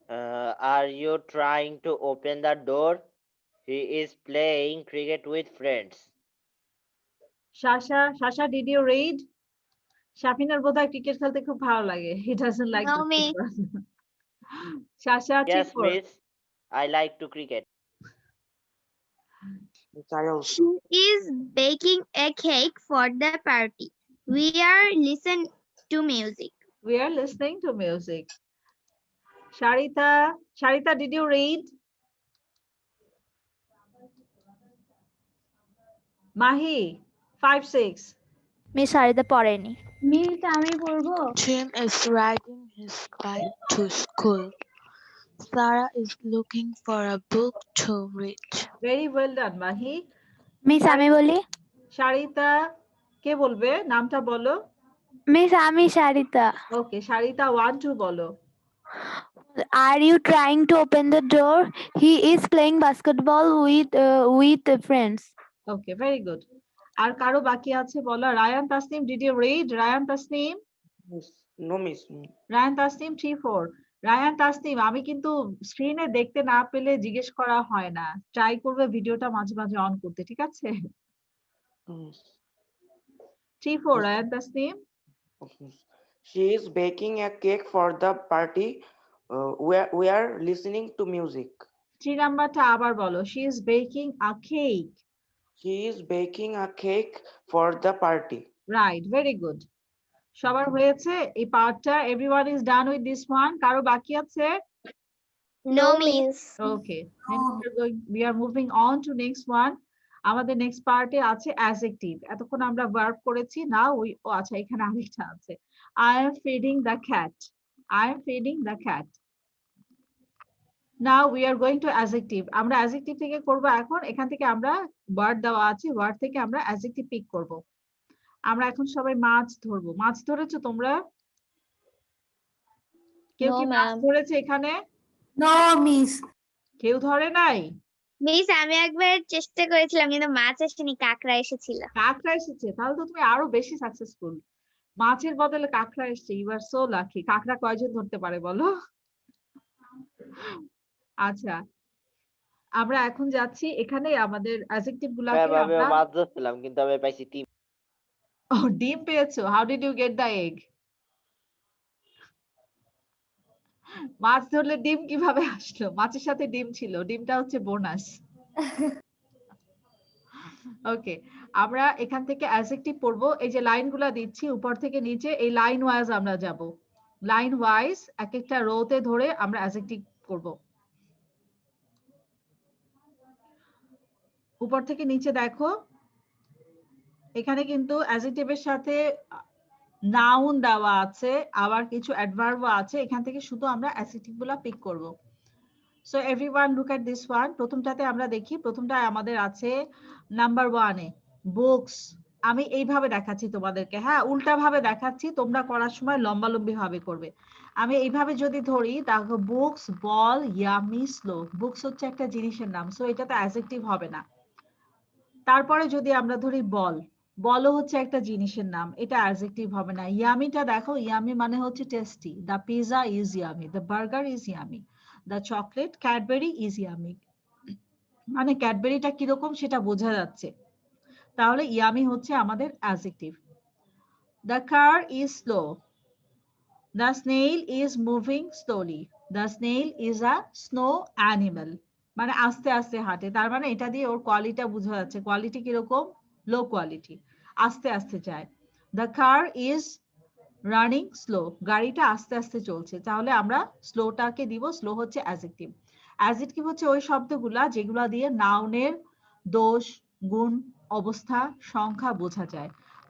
Are you trying to open the door? He is playing cricket with friends. Shasha, did you read? Shafiনের বোধহয় cricket খেলতে খুব ভালো লাগে. He doesn't like No, to miss. Shasha, Yes, 3, 4. miss. I like to cricket. I also. She is baking a cake for the party. We are listening to music. We are listening to music. Sharita, did you read? Mahi, 5, 6. Miss Sarita পড়েনি। Miss আমি পড়বো। Jim is riding his bike to school. Sarah is looking for a book to read. Very well done, Mahi. Miss আমি বলি। Sharita, কে বলবে? নামটা বলো। Miss আমি Sarita. Okay, Sharita, 1, 2 বলো। Are you trying to open the door? He is playing basketball with friends. Okay, very good. আর কারো বাকি আছে বলো? Ryan Tasnim, did you read? Ryan Tasnim? No, miss. Ryan Tasnim, 3, 4. Ryan Tasnim, আমি কিন্তু স্ক্রিনে দেখতে না পেলে জিজ্ঞেস করা হয় না। ট্রাই করবে ভিডিওটা মাঝে মাঝে অন করতে, ঠিক আছে? 3, 4, Ryan Tasnim. She is baking a cake for the party. We are listening to music. 3 নাম্বারটা আবার বলো। She is baking a cake. She is baking a cake for the party. Right, very good. সবার হয়েছে এই পার্টটা? Everyone is done with this one? কারো বাকি আছে? No, miss. Okay, then we are moving on to next one. আমাদের next পার্টে আছে অ্যাডজেক্টিভ। এতক্ষণ আমরা ভার্ব করেছি, না ওই আচ্ছা এখানে আরেকটা আছে। I am feeding the cat. I am feeding the cat. Now we are going to adjective. আমরা adjective থেকে করব এখন। এখান থেকে আমরা ওয়ার্ড দেওয়া আছে, ওয়ার্ড থেকে আমরা adjective পিক করব। আমরা এখন সবাই মাছ ধরবো। মাছ ধরেছো তোমরা? কেউ কি মাছ ধরেছে এখানে? No miss. কেউ ধরে নাই? মিস আমি একবার চেষ্টা করেছিলাম কিন্তু মাছ আসেনি, কাঁকড়া এসেছিল। কাঁকড়া এসেছে? তাহলে তো তুমি আরো বেশি সাকসেসফুল। মাছের বদলে কাঁকড়া এসেছে। You are so lucky. কাঁকড়া কয়জন ধরতে পারে বলো? আচ্ছা, আমরা এখন যাচ্ছি এখানে আমাদের অ্যাডজেক্টিভ গুলাকে আমরা মাছ ধরছিলাম কিন্তু আমি পাইছি ডিম। ও, ডিম পেয়েছো? How did you get the egg? মাছ ধরলে ডিম কিভাবে আসলো? মাছের সাথে ডিম ছিল, ডিমটা হচ্ছে বোনাস। ওকে, আমরা এখান থেকে অ্যাডজেক্টিভ পড়বো। এই যে লাইনগুলা দিচ্ছি উপর থেকে নিচে, এই লাইন ওয়াইজ আমরা যাব। লাইন ওয়াইজ এক একটা রোতে ধরে আমরা অ্যাডজেক্টিভ করব। উপর থেকে নিচে দেখো, এখানে কিন্তু অ্যাডজেক্টিভের সাথে নাউন দেওয়া আছে, আবার কিছু অ্যাডভার্বও আছে। এখান থেকে শুধু আমরা অ্যাডজেক্টিভগুলো পিক করব। So everyone look at this one. প্রথমটাতে আমরা দেখি, প্রথমটায় আমাদের আছে নাম্বার 1 এ বুকস। আমি এইভাবে দেখাচ্ছি তোমাদেরকে, হ্যাঁ উল্টা ভাবে দেখাচ্ছি, তোমরা করার সময় লম্বালম্বি ভাবে করবে। আমি এইভাবে যদি ধরি তাহলে বুকস, বল, ইয়ামি, স্লো। বুকস হচ্ছে একটা জিনিসের নাম, সো এটাতে অ্যাডজেক্টিভ হবে না। তারপরে যদি আমরা ধরি বল, বলও হচ্ছে একটা জিনিসের নাম, এটা অ্যাডজেক্টিভ হবে না। ইয়ামিটা দেখো, ইয়ামি মানে হচ্ছে tasty. The pizza is yummy, the burger is yummy, the chocolate Cadbury is yummy. মানে ক্যাডবেরিটা কিরকম সেটা বোঝা যাচ্ছে, তাহলে ইয়ামি হচ্ছে আমাদের adjective. The car is slow, the snail is moving slowly, the snail is a snow animal. মানে আস্তে আস্তে হাঁটে, তার মানে এটা দিয়ে ওর কোয়ালিটিটা বোঝা যাচ্ছে। কোয়ালিটি কিরকম? লো কোয়ালিটি, আস্তে আস্তে যায়। The car is running slow, গাড়িটা আস্তে আস্তে চলছে, তাহলে আমরা স্লোটাকে দিব, স্লো হচ্ছে অ্যাডজেক্টিভ। অ্যাডজেক্টিভ হচ্ছে ওই শব্দগুলা যেগুলা দিয়ে নাউনের দোষ, গুণ, অবস্থা, সংখ্যা বোঝা যায়।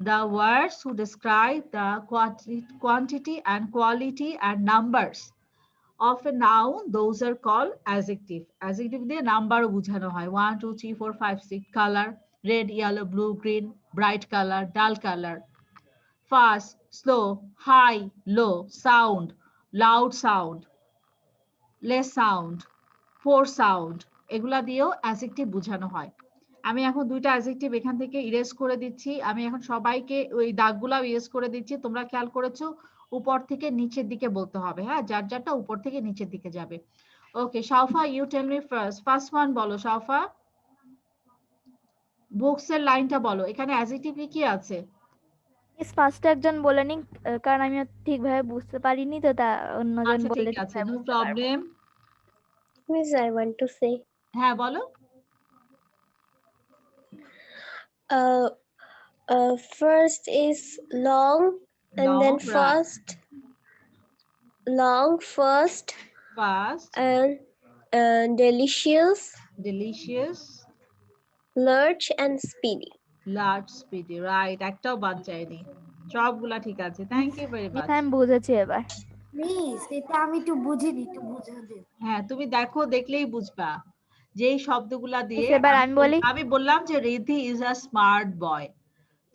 The words who describe the quantity and quality and numbers of a noun, those are called adjective. Adjective দিয়ে নাম্বারও বোঝানো হয়। 1 2 3 4 5 6 colour, red, yellow, blue, green, bright color, dull color, fast, slow, high, low, sound, loud sound, less sound, poor sound, এগুলা দিয়েও adjective বোঝানো হয়। আমি এখন দুইটা অ্যাডজেক্টিভ এখান থেকে ইরেজ করে দিচ্ছি। আমি এখন সবাইকে ওই দাগগুলা ইরেজ করে দিচ্ছি। তোমরা খেয়াল করেছো উপর থেকে নিচের দিকে বলতে হবে, হ্যাঁ, যার যারটা উপর থেকে নিচের দিকে যাবে। Okay, Shaofa, you tell me first one বলো শাওফা। বুকস এর লাইনটা বলো, এখানে অ্যাডজেক্টিভ কি আছে? মিস ফার্স্ট একজন বলে নিন, কারণ আমি ঠিকভাবে বুঝতে পারিনি, তো তা অন্যজন আচ্ছা বললে ঠিক আছে, ঠিকভাবে নো বুঝতে পারবো। Problem. Miss, I want to say. হ্যাঁ বলো। First is long, and then Long, right. first, long, first, Fast, and delicious, delicious, large, and speedy. large, speedy, right, একটাও বাদ যায়নি, সবগুলা ঠিক আছে। Thank you very much. আমি বুঝেছি এবার। মিস এটা আমি একটু বুঝিনি, একটু বুঝে দিন। হ্যাঁ, তুমি দেখো, দেখলেই বুঝবা। যেই শব্দগুলা দিয়ে এবার আমি বলি। আমি বললাম যে Riddhi is a smart boy,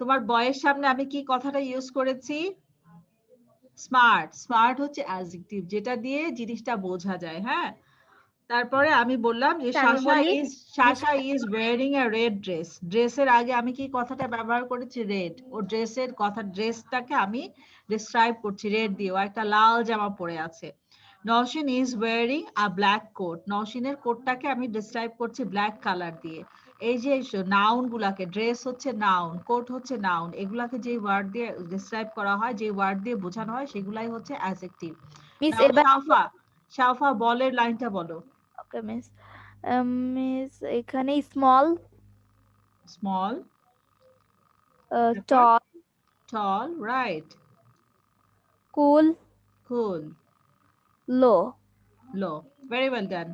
তোমার বয়ের সামনে আমি কি কথাটা ইউজ করেছি? স্মার্ট। স্মার্ট হচ্ছে অ্যাডজেক্টিভ, যেটা দিয়ে জিনিসটা বোঝা যায়। হ্যাঁ, তারপরে আমি বললাম যে Sasha is wearing a red dress. ড্রেসের আগে আমি কি কথাটা ব্যবহার করেছি? রেড। ও ড্রেসের কথা, ড্রেসটাকে আমি ডিসক্রাইব করছি রেড দিয়ে, ও একটা লাল জামা পরে আছে। Naushin is wearing a black coat. নওশিনের কোটটাকে আমি ডিসক্রাইব করছি ব্ল্যাক কালার দিয়ে। এই যে নাউন গুলাকে, ড্রেস হচ্ছে নাউন, কোট হচ্ছে নাউন, এগুলাকে যে ওয়ার্ড দিয়ে ডিসক্রাইব করা হয়, যে ওয়ার্ড দিয়ে বোঝানো হয়, সেগুলাই হচ্ছে অ্যাডজেক্টিভ। মিস নাও এবার শাওফা বলের লাইনটা বলো। ওকে মিস। মিস এখানে স্মল, স্মল, টল, tall, right, কুল, cool, লো। low, very well done.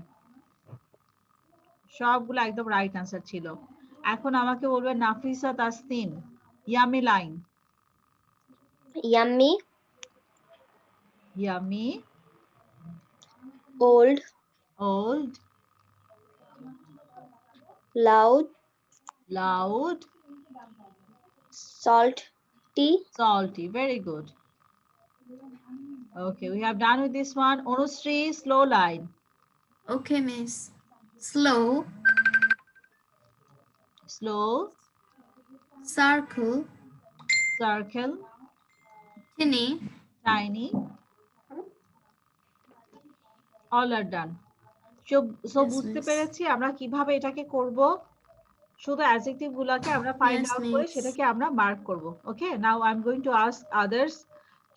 সবগুলো একদম রাইট আনসার ছিল। এখন আমাকে বলবে Nafisa Tasnim, yummy line. Yummy, yummy, old, old, loud, loud, salty, salty, very good. Okay, we have done with this one. Anushree, slow line. Okay, miss. Slow, Slow, circle, circle, tiny, tiny, all are done. So Yes, বুঝতে miss. পেরেছি আমরা কিভাবে এটাকে করব। শুধু adjective গুলাকে আমরা find Yes, out করে miss. সেটাকে আমরা মার্ক করব। Okay, now I am going to ask others.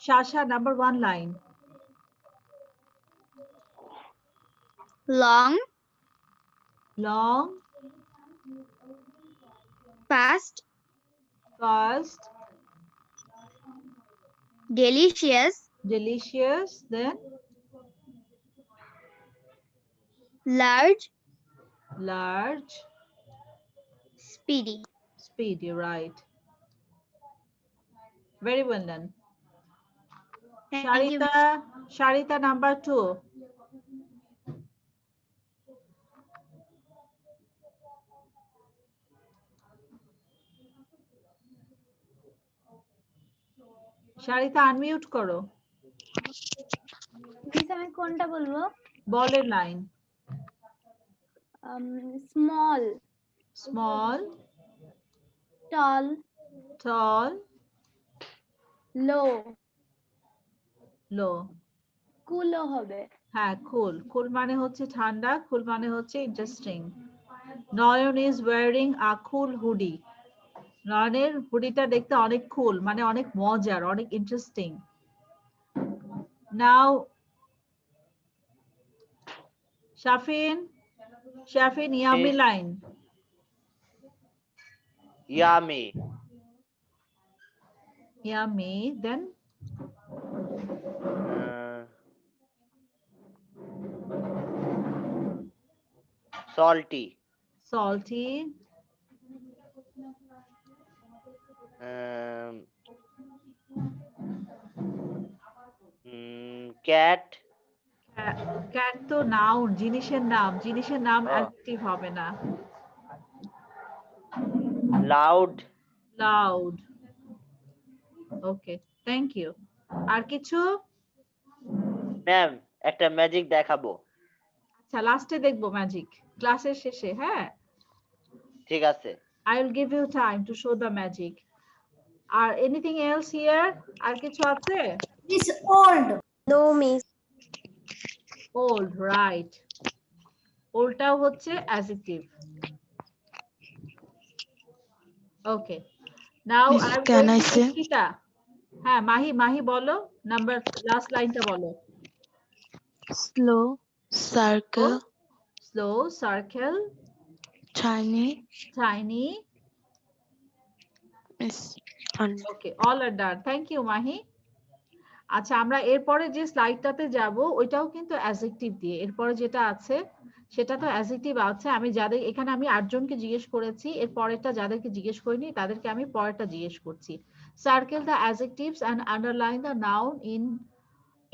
Sasha, number 1 line. Long, Long, fast, fast, delicious, delicious, then large, large, speedy. speedy, right. Very well done. Thank you. Sharita, number 2. শারিতা, unmute করো। Miss আমি কোনটা বলবো? বলের line. Small, small, টল, tall, লো, low. কুলও হবে। হ্যাঁ, কুল। কুল মানে হচ্ছে ঠান্ডা, কুল মানে হচ্ছে interesting. Nayan is wearing a cool hoodie. নয়নের হুডিটা দেখতে অনেক কুল, মানে অনেক মজার, অনেক interesting. Now Shafin, yummy Yes. Line. Yummy, yummy, then salty, salty, cat, cat তো নাউন, জিনিসের নাম, জিনিসের নাম অ্যাডজেক্টিভ হবে না। loud, loud, okay, thank you. আর কিছু? ম্যাম একটা ম্যাজিক দেখাবো। আচ্ছা, লাস্টে দেখবো ম্যাজিক, ক্লাসের শেষে। হ্যাঁ, ঠিক আছে। I will give you time to show the magic. Are anything else here? আর কিছু আছে? It's old. No, miss. Old, right. Oldটাও হচ্ছে adjective. Okay. Now Miss, I'm can going I to say? Nikita. হ্যাঁ, মাহি বলো, নাম্বার লাস্ট লাইনটা বলো। Slow, circle, Slow, circle, tiny, tiny. is on. Okay, all are done. Thank you, Mahi. আচ্ছা, আমরা এরপরে যে স্লাইডটাতে যাব ওইটাও কিন্তু অ্যাডজেক্টিভ দিয়ে। এরপরে যেটা আছে সেটা তো অ্যাডজেক্টিভ আছে। আমি যাদের এখানে আমি 8 জনকে জিজ্ঞেস করেছি, এর পরেরটা যাদেরকে জিজ্ঞেস করিনি তাদেরকে আমি পরেরটা জিজ্ঞেস করছি। Circle the adjectives and underline the noun in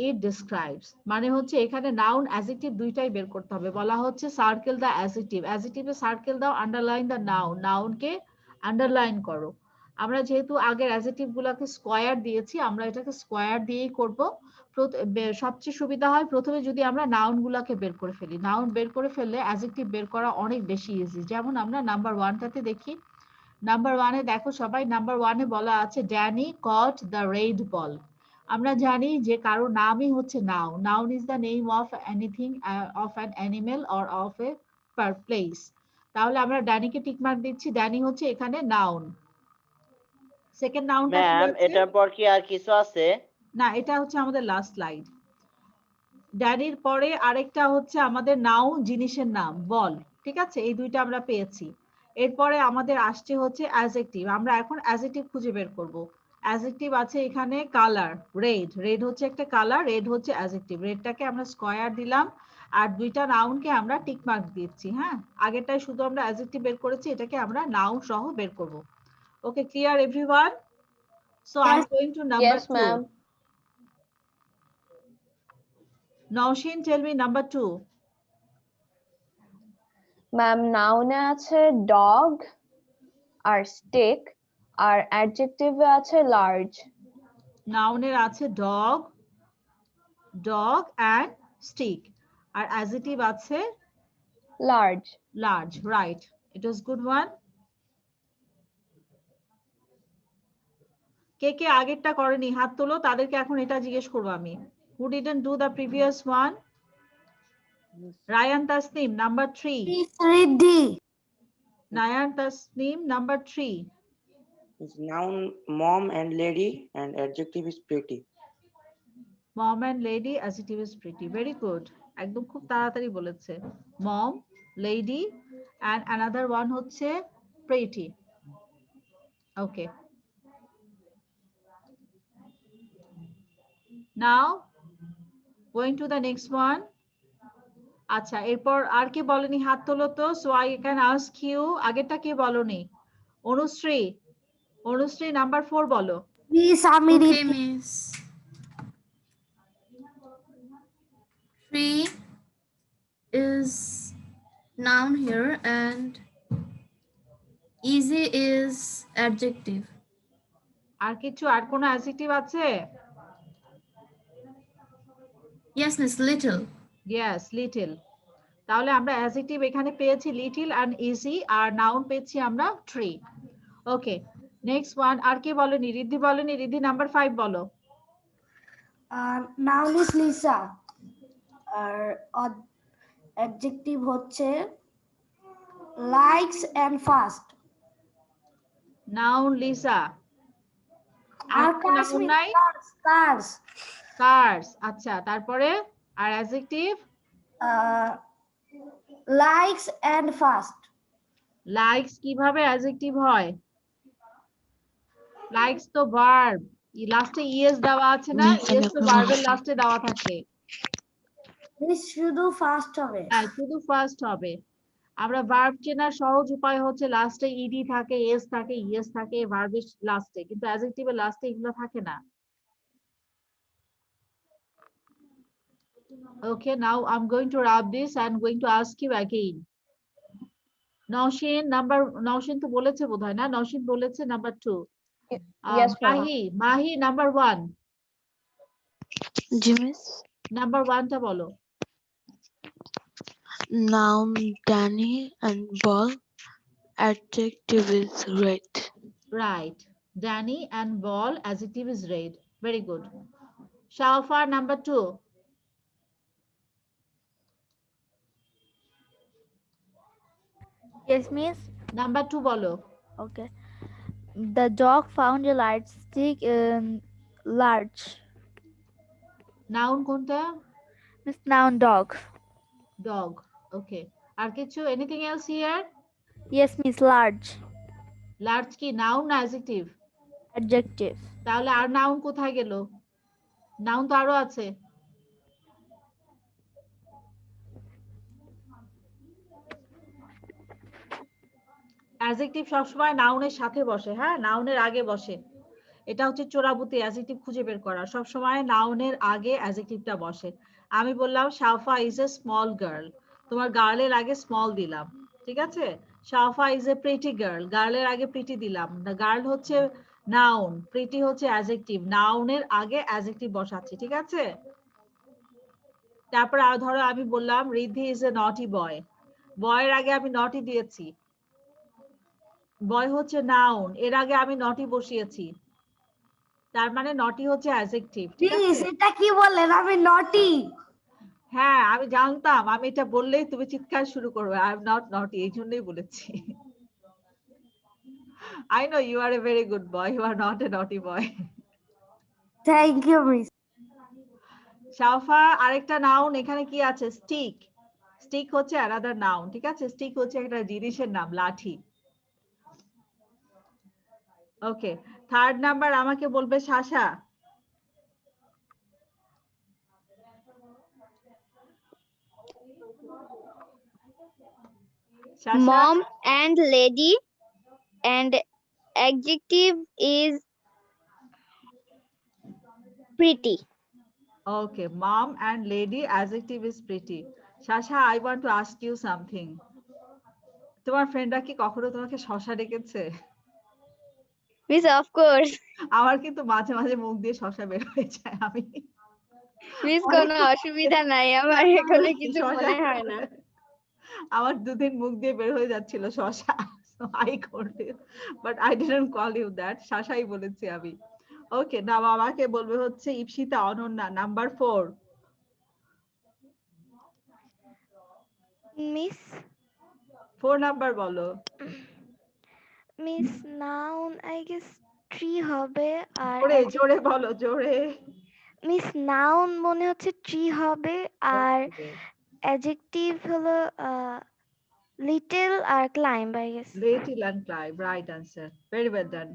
it describes. মানে হচ্ছে এখানে নাউন অ্যাডজেক্টিভ দুইটাই বের করতে হবে। বলা হচ্ছে সার্কেল দ্য অ্যাডজেক্টিভ, অ্যাডজেক্টিভে সার্কেল দাও, আন্ডারলাইন দ্য নাউন, নাউনকে আন্ডারলাইন করো। আমরা যেহেতু আগের অ্যাডজেক্টিভ গুলাকে স্কোয়ার দিয়েছি, আমরা এটাকে স্কোয়ার দিয়েই করব। সবচেয়ে সুবিধা হয় প্রথমে যদি আমরা নাউন গুলাকে বের করে ফেলি। নাউন বের করে ফেললে অ্যাডজেক্টিভ বের করা অনেক বেশি ইজি। যেমন আমরা নাম্বার 1টাতে দেখি। নাম্বার 1-এ দেখো সবাই, নাম্বার 1-এ বলা আছে Danny caught the red ball. আমরা জানি যে কারো নামই হচ্ছে noun. Noun is the name of anything, of an animal or of a place. তাহলে আমরা ড্যানিকে টিক মার্ক দিচ্ছি, ড্যানি হচ্ছে এখানে নাউন। সেকেন্ড নাউনটা কি ম্যাম আছে? এটার পর কি আর কিছু আছে? না, এটা হচ্ছে আমাদের লাস্ট স্লাইড। ড্যানির পরে আরেকটা হচ্ছে আমাদের নাউন, জিনিসের নাম, বল। ঠিক আছে, এই দুইটা আমরা পেয়েছি। এরপরে আমাদের আসছে হচ্ছে অ্যাডজেক্টিভ। আমরা এখন অ্যাডজেক্টিভ খুঁজে বের করব। অ্যাডজেক্টিভ আছে এখানে কালার, রেড। রেড হচ্ছে একটা কালার, রেড হচ্ছে অ্যাডজেক্টিভ। রেডটাকে আমরা স্কয়ার দিলাম আর দুইটা নাউনকে আমরা টিক মার্ক দিচ্ছি। হ্যাঁ, আগেরটাই শুধু আমরা অ্যাডজেক্টিভ বের করেছি, এটাকে আমরা নাউন সহ বের করব। Okay, clear everyone? So I am going to number Yes, 2. ma'am. Naushin, tell me number 2. Ma'am, noun আছে dog আর stick আর adjective আছে large. নাউনের আছে ডগ, ডগ অ্যান্ড স্টিক, আর অ্যাডজেক্টিভ আছে Large. Large. Right, it was good one. কে কে আগেরটা করেনি হাত তোলো, তাদেরকে এখন এটা জিজ্ঞেস করবো আমি। Who didn't do the previous one? Rayan Tasnim, number 3. Riddhi. Nayan Tasneem, number 3. Is noun mom and lady and adjective is pretty. Mom and lady, adjective is pretty. Very good. একদম খুব তাড়াতাড়ি বলেছে। Mom, lady, and another one হচ্ছে pretty. Okay. Now, going to the next one. আচ্ছা, এরপর আর কে বলেনি হাত তোলো তো। So I can ask you, আগেরটা কে বলনি? অনুশ্রী, অনুশ্রী নাম্বার 4 বলো। Miss, আমি Okay, Riddhi. miss. Tree is noun here and easy is adjective. আর কিছু, আর কোনো অ্যাডজেক্টিভ আছে? Yes, miss, little. Yes, little. তাহলে আমরা অ্যাডজেক্টিভ এখানে পেয়েছি লিটল এন্ড ইজি, আর নাউন পেয়েছি আমরা ট্রি। Okay, next one. আর কে বলেনি? রিদ্ধি বলেনি। রিদ্ধি নাম্বার 5 বলো। Noun is Lisa. আর adjective হচ্ছে likes and fast. Noun Lisa. আর আর নাউন নাই? cars. কার্স। আচ্ছা, তারপরে আর adjective? Likes and fast. Likes কিভাবে অ্যাডজেক্টিভ হয়? লাইকস তো ভার্ব, লাস্টে ইএস দেওয়া আছে না? ইএস তো ভার্বের লাস্টে দেওয়া থাকে। This শুধু ফার্স্ট হবে। হ্যাঁ, শুধু ফার্স্ট হবে। আমরা ভার্ব চেনার সহজ উপায় হচ্ছে লাস্টে ইডি থাকে, এস থাকে, ইএস থাকে ভার্বের লাস্টে, কিন্তু অ্যাডজেক্টিভের লাস্টে এগুলো থাকে না। Okay, now I'm going to wrap this and going to ask you again. Nowshin তো বলেছে বোধহয় না? নওশিন বলেছে number 2. Yes, ma'am. Mahi, number 1. জি মিস। Number 1 টা বলো। Noun Danny and ball. Adjective is red. Right. Danny and ball, adjective is red. Very good. Shafar, number 2. Yes, miss. Number 2 বলো। Okay. The dog found a large stick. Large. Noun কোনটা? Miss, noun dog. Dog. Okay. আর কিছু? Anything else here? Yes, miss. Large. Large কি noun না adjective? Adjective. তাহলে আর noun কোথায় গেল? Noun তো আরো আছে। অ্যাডজেক্টিভ সবসময় নাউনের সাথে বসে, হ্যাঁ, নাউনের আগে বসে। এটা হচ্ছে চোরাবুতি অ্যাডজেক্টিভ খুঁজে বের করা। সবসময় নাউনের আগে অ্যাডজেক্টিভটা বসে। আমি বললাম শাফা ইজ এ স্মল গার্ল, তোমার গার্লের আগে স্মল দিলাম, ঠিক আছে। শাফা ইজ এ প্রিটি গার্ল, গার্লের আগে প্রিটি দিলাম। গার্ল হচ্ছে নাউন, প্রিটি হচ্ছে অ্যাডজেক্টিভ, নাউনের আগে অ্যাডজেক্টিভ বসাচ্ছি, ঠিক আছে। তারপর ধরো আমি বললাম রিদ্ধি ইজ এ নটি বয়, বয়ের আগে আমি নটি দিয়েছি, বয় হচ্ছে নাউন, এর আগে আমি নটি বসিয়েছি, তার মানে নটি হচ্ছে অ্যাডজেক্টিভ, ঠিক আছে। এটা কি বললেন? আমি নটি। হ্যাঁ আমি জানতাম, আমি এটা বললেই তুমি চিৎকার শুরু করবে, আই এম নট নটি, এই জন্যই বলেছি। I know you are a very good boy, you are not a naughty boy. Thank you miss. Shafa, আরেকটা নাউন এখানে কি আছে? স্টিক। স্টিক হচ্ছে অ্যানাদার নাউন, ঠিক আছে। স্টিক হচ্ছে একটা জিনিসের নাম, লাঠি। ওকে, থার্ড নাম্বার আমাকে বলবে শাশা। Mom and lady, and adjective is pretty. Okay, mom and lady, adjective is pretty. Shasha, I want to ask you something. তোমার ফ্রেন্ডরা কি কখনো তোমাকে শশা ডেকেছে? Miss, of course. আমার কিন্তু মাঝে মাঝে মুখ দিয়ে শশা বের হয়ে যায়, আমি মিস কোনো অসুবিধা নাই, আমার এখানে কিছু মনে হয় না। আমার দুদিন মুখ দিয়ে বের হয়ে যাচ্ছিল শশা, so I called you but I didn't call you that, শাশাই বলেছি আমি। ওকে, না আমাকে বলবে হচ্ছে Ipsita Ananya, number 4। Miss 4 number বলো। Miss noun I guess tree হবে, আর জোরে জোরে বলো, জোরে। মিস নাউন মনে হচ্ছে ট্রি হবে, আর অ্যাডজেক্টিভ হলো লিটল আর climb I guess. Little and climb, right answer, very well done.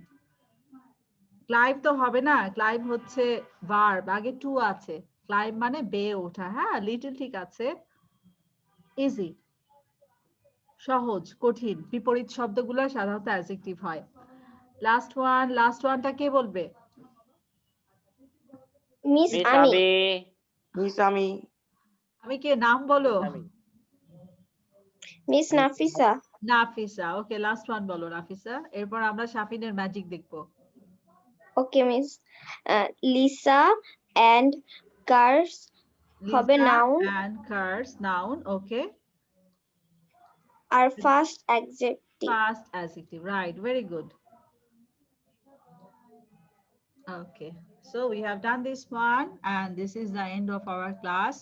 Climb তো হবে না, ক্লাইম্ব হচ্ছে ভার্ব, আগে টু আছে। ক্লাইম্ব মানে বেয়ে ওঠা, হ্যাঁ। লিটল ঠিক আছে, ইজি, সহজ, কঠিন, বিপরীত শব্দগুলো সাধারণত অ্যাডজেক্টিভ হয়। লাস্ট ওয়ানটা কে বলবে? মিস মিস আমি। আমি। মিস আমি। আমি কে? নাম বলো। Miss Nafisa. Nafisa, okay, last one বলো নাফিসা। এরপর আমরা শাফিনের ম্যাজিক দেখবো। Okay miss, Lisa and cars হবে noun, and cars noun, okay, আর first adjective. fast adjective, right, very good. Okay, so we have done this one and this is the end of our class.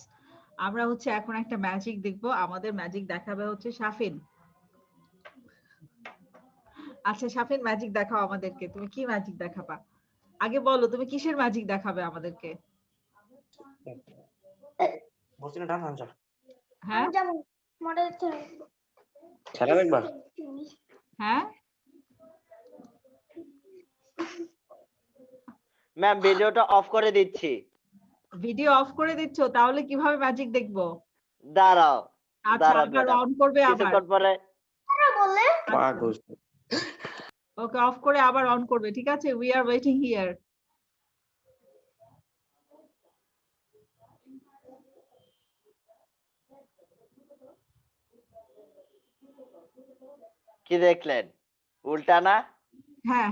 আমরা হচ্ছে এখন একটা magic দেখবো, আমাদের magic দেখাবে হচ্ছে শাফিন। আচ্ছা শাফিন, ম্যাজিক দেখাও আমাদেরকে, তুমি কি ম্যাজিক দেখাবা? আগে বলো তুমি কিসের ম্যাজিক দেখাবে আমাদেরকে? হ্যাঁ খেলা দেখবা? হ্যাঁ ম্যাম ভিডিওটা অফ করে দিচ্ছি। ভিডিও অফ করে দিচ্ছ, তাহলে কিভাবে ম্যাজিক দেখবো? দাঁড়াও আচ্ছা আবার অন করবে, আবার কিছুক্ষণ পরে ওকে অফ করে আবার অন করবে, ঠিক আছে। We are waiting here. কি দেখলেন? উল্টা না? হ্যাঁ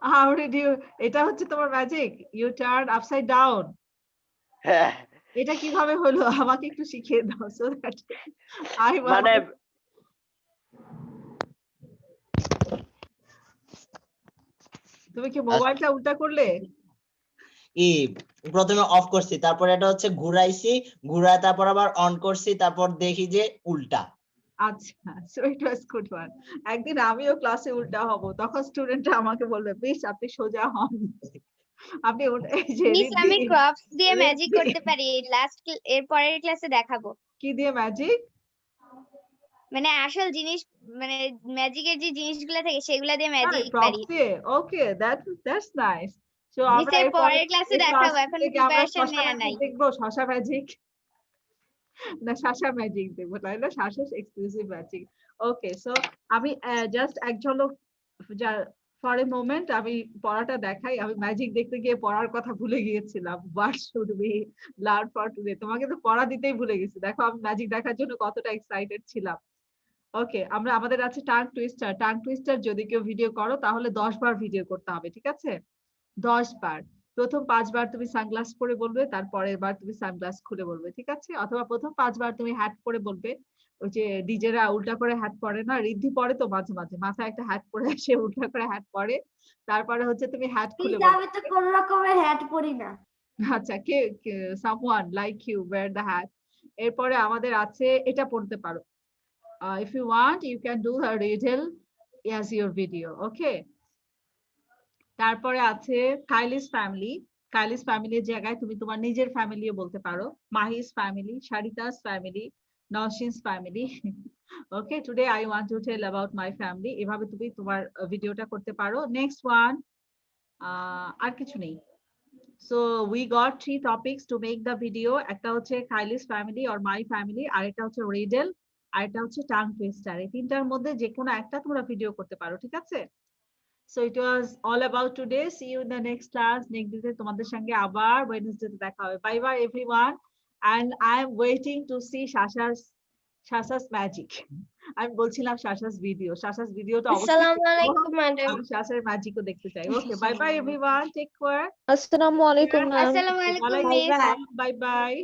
How did you? এটা হচ্ছে তোমার magic? You turn upside down. এটা কিভাবে হলো? আমাকে একটু শিখিয়ে দাও so that I মানে তুমি কি মোবাইলটা উল্টা করলে? প্রথমে অফ করছি, তারপর এটা হচ্ছে ঘুরাইছি, ঘুরায় তারপর আবার অন করছি, তারপর দেখি যে উল্টা। আচ্ছা, so it was good one. একদিন আমিও ক্লাসে উল্টা হব, তখন স্টুডেন্টরা আমাকে বলবে প্লিজ আপনি সোজা হন। আপনি এই যে মিস আমি ক্রপস দিয়ে ম্যাজিক করতে পারি, লাস্ট এর পরের ক্লাসে দেখাবো। কি দিয়ে ম্যাজিক? মানে আসল জিনিস, মানে ম্যাজিকের যে জিনিসগুলো থাকে সেগুলো দিয়ে ম্যাজিক পারি। ওকে, that's nice. So মিস এর পরের ক্লাসে দেখাবো, এখন প্রিপারেশন নেওয়া নাই। দেখবো শশা ম্যাজিক না শাসা ম্যাজিক দেখবো, তাই না? শাসাস এক্সক্লুসিভ ম্যাজিক। ওকে, সো আমি জাস্ট এক ঝলক ফর এ মোমেন্ট আমি পড়াটা দেখাই। আমি ম্যাজিক দেখতে গিয়ে পড়ার কথা ভুলে গিয়েছিলাম। What should we learn for today? তোমাকে তো পড়া দিতেই ভুলে গেছি। দেখো আমি ম্যাজিক দেখার জন্য কতটা এক্সাইটেড ছিলাম। ওকে, আমাদের আছে টাং টুইস্টার। টাং টুইস্টার যদি কেউ ভিডিও করো তাহলে 10 বার ভিডিও করতে হবে, ঠিক আছে? 10 বার। প্রথম 5 বার তুমি সানগ্লাস পরে বলবে, তারপরের বার তুমি সানগ্লাস খুলে বলবে, ঠিক আছে? অথবা প্রথম 5 বার তুমি হ্যাট পরে বলবে। ওই যে ডিজেরা উল্টা করে হ্যাট পরে না, রিদ্ধি পরে তো মাঝে মাঝে মাথায় একটা হ্যাট পরে সে উল্টা করে হ্যাট পরে। তারপরে হচ্ছে তুমি হ্যাট খুলে বলবে। আমি তো কোন রকমের হ্যাট পরি না। আচ্ছা, কে someone like you wear the hat. এরপরে আমাদের আছে এটা পড়তে পারো। If you want, you can do a riddle as your video, okay? তারপরে আছে কাইলিস ফ্যামিলি। কাইলিস ফ্যামিলির জায়গায় তুমি তোমার নিজের ফ্যামিলিও বলতে পারো। Mahi's family, Sharita's family, Nawshin's family. Okay, today I want to tell about my family. এভাবে তুমি তোমার ভিডিওটা করতে পারো। নেক্সট ওয়ান, আর কিছু নেই। So we got 3 topics to make the video. একটা হচ্ছে কাইলিস ফ্যামিলি অর মাই ফ্যামিলি, আর একটা হচ্ছে রিডল, আর এটা হচ্ছে টাং টুইস্টার। এই তিনটার মধ্যে যে কোনো একটা তোমরা ভিডিও করতে পারো, ঠিক আছে? So it was all about today. See you in the next class. Next day তোমাদের সঙ্গে আবার Wednesday তে দেখা হবে। Bye bye everyone. And I am waiting to see Shasha's magic. আমি বলছিলাম Shasha's video. Shasha's video টা অবশ্যই আসসালামু আলাইকুম ম্যাডাম। আমি Shasha's magic ও দেখতে চাই। Okay, bye bye everyone. Take care. আসসালামু আলাইকুম ম্যাম। আসসালামু আলাইকুম মিস। Bye bye.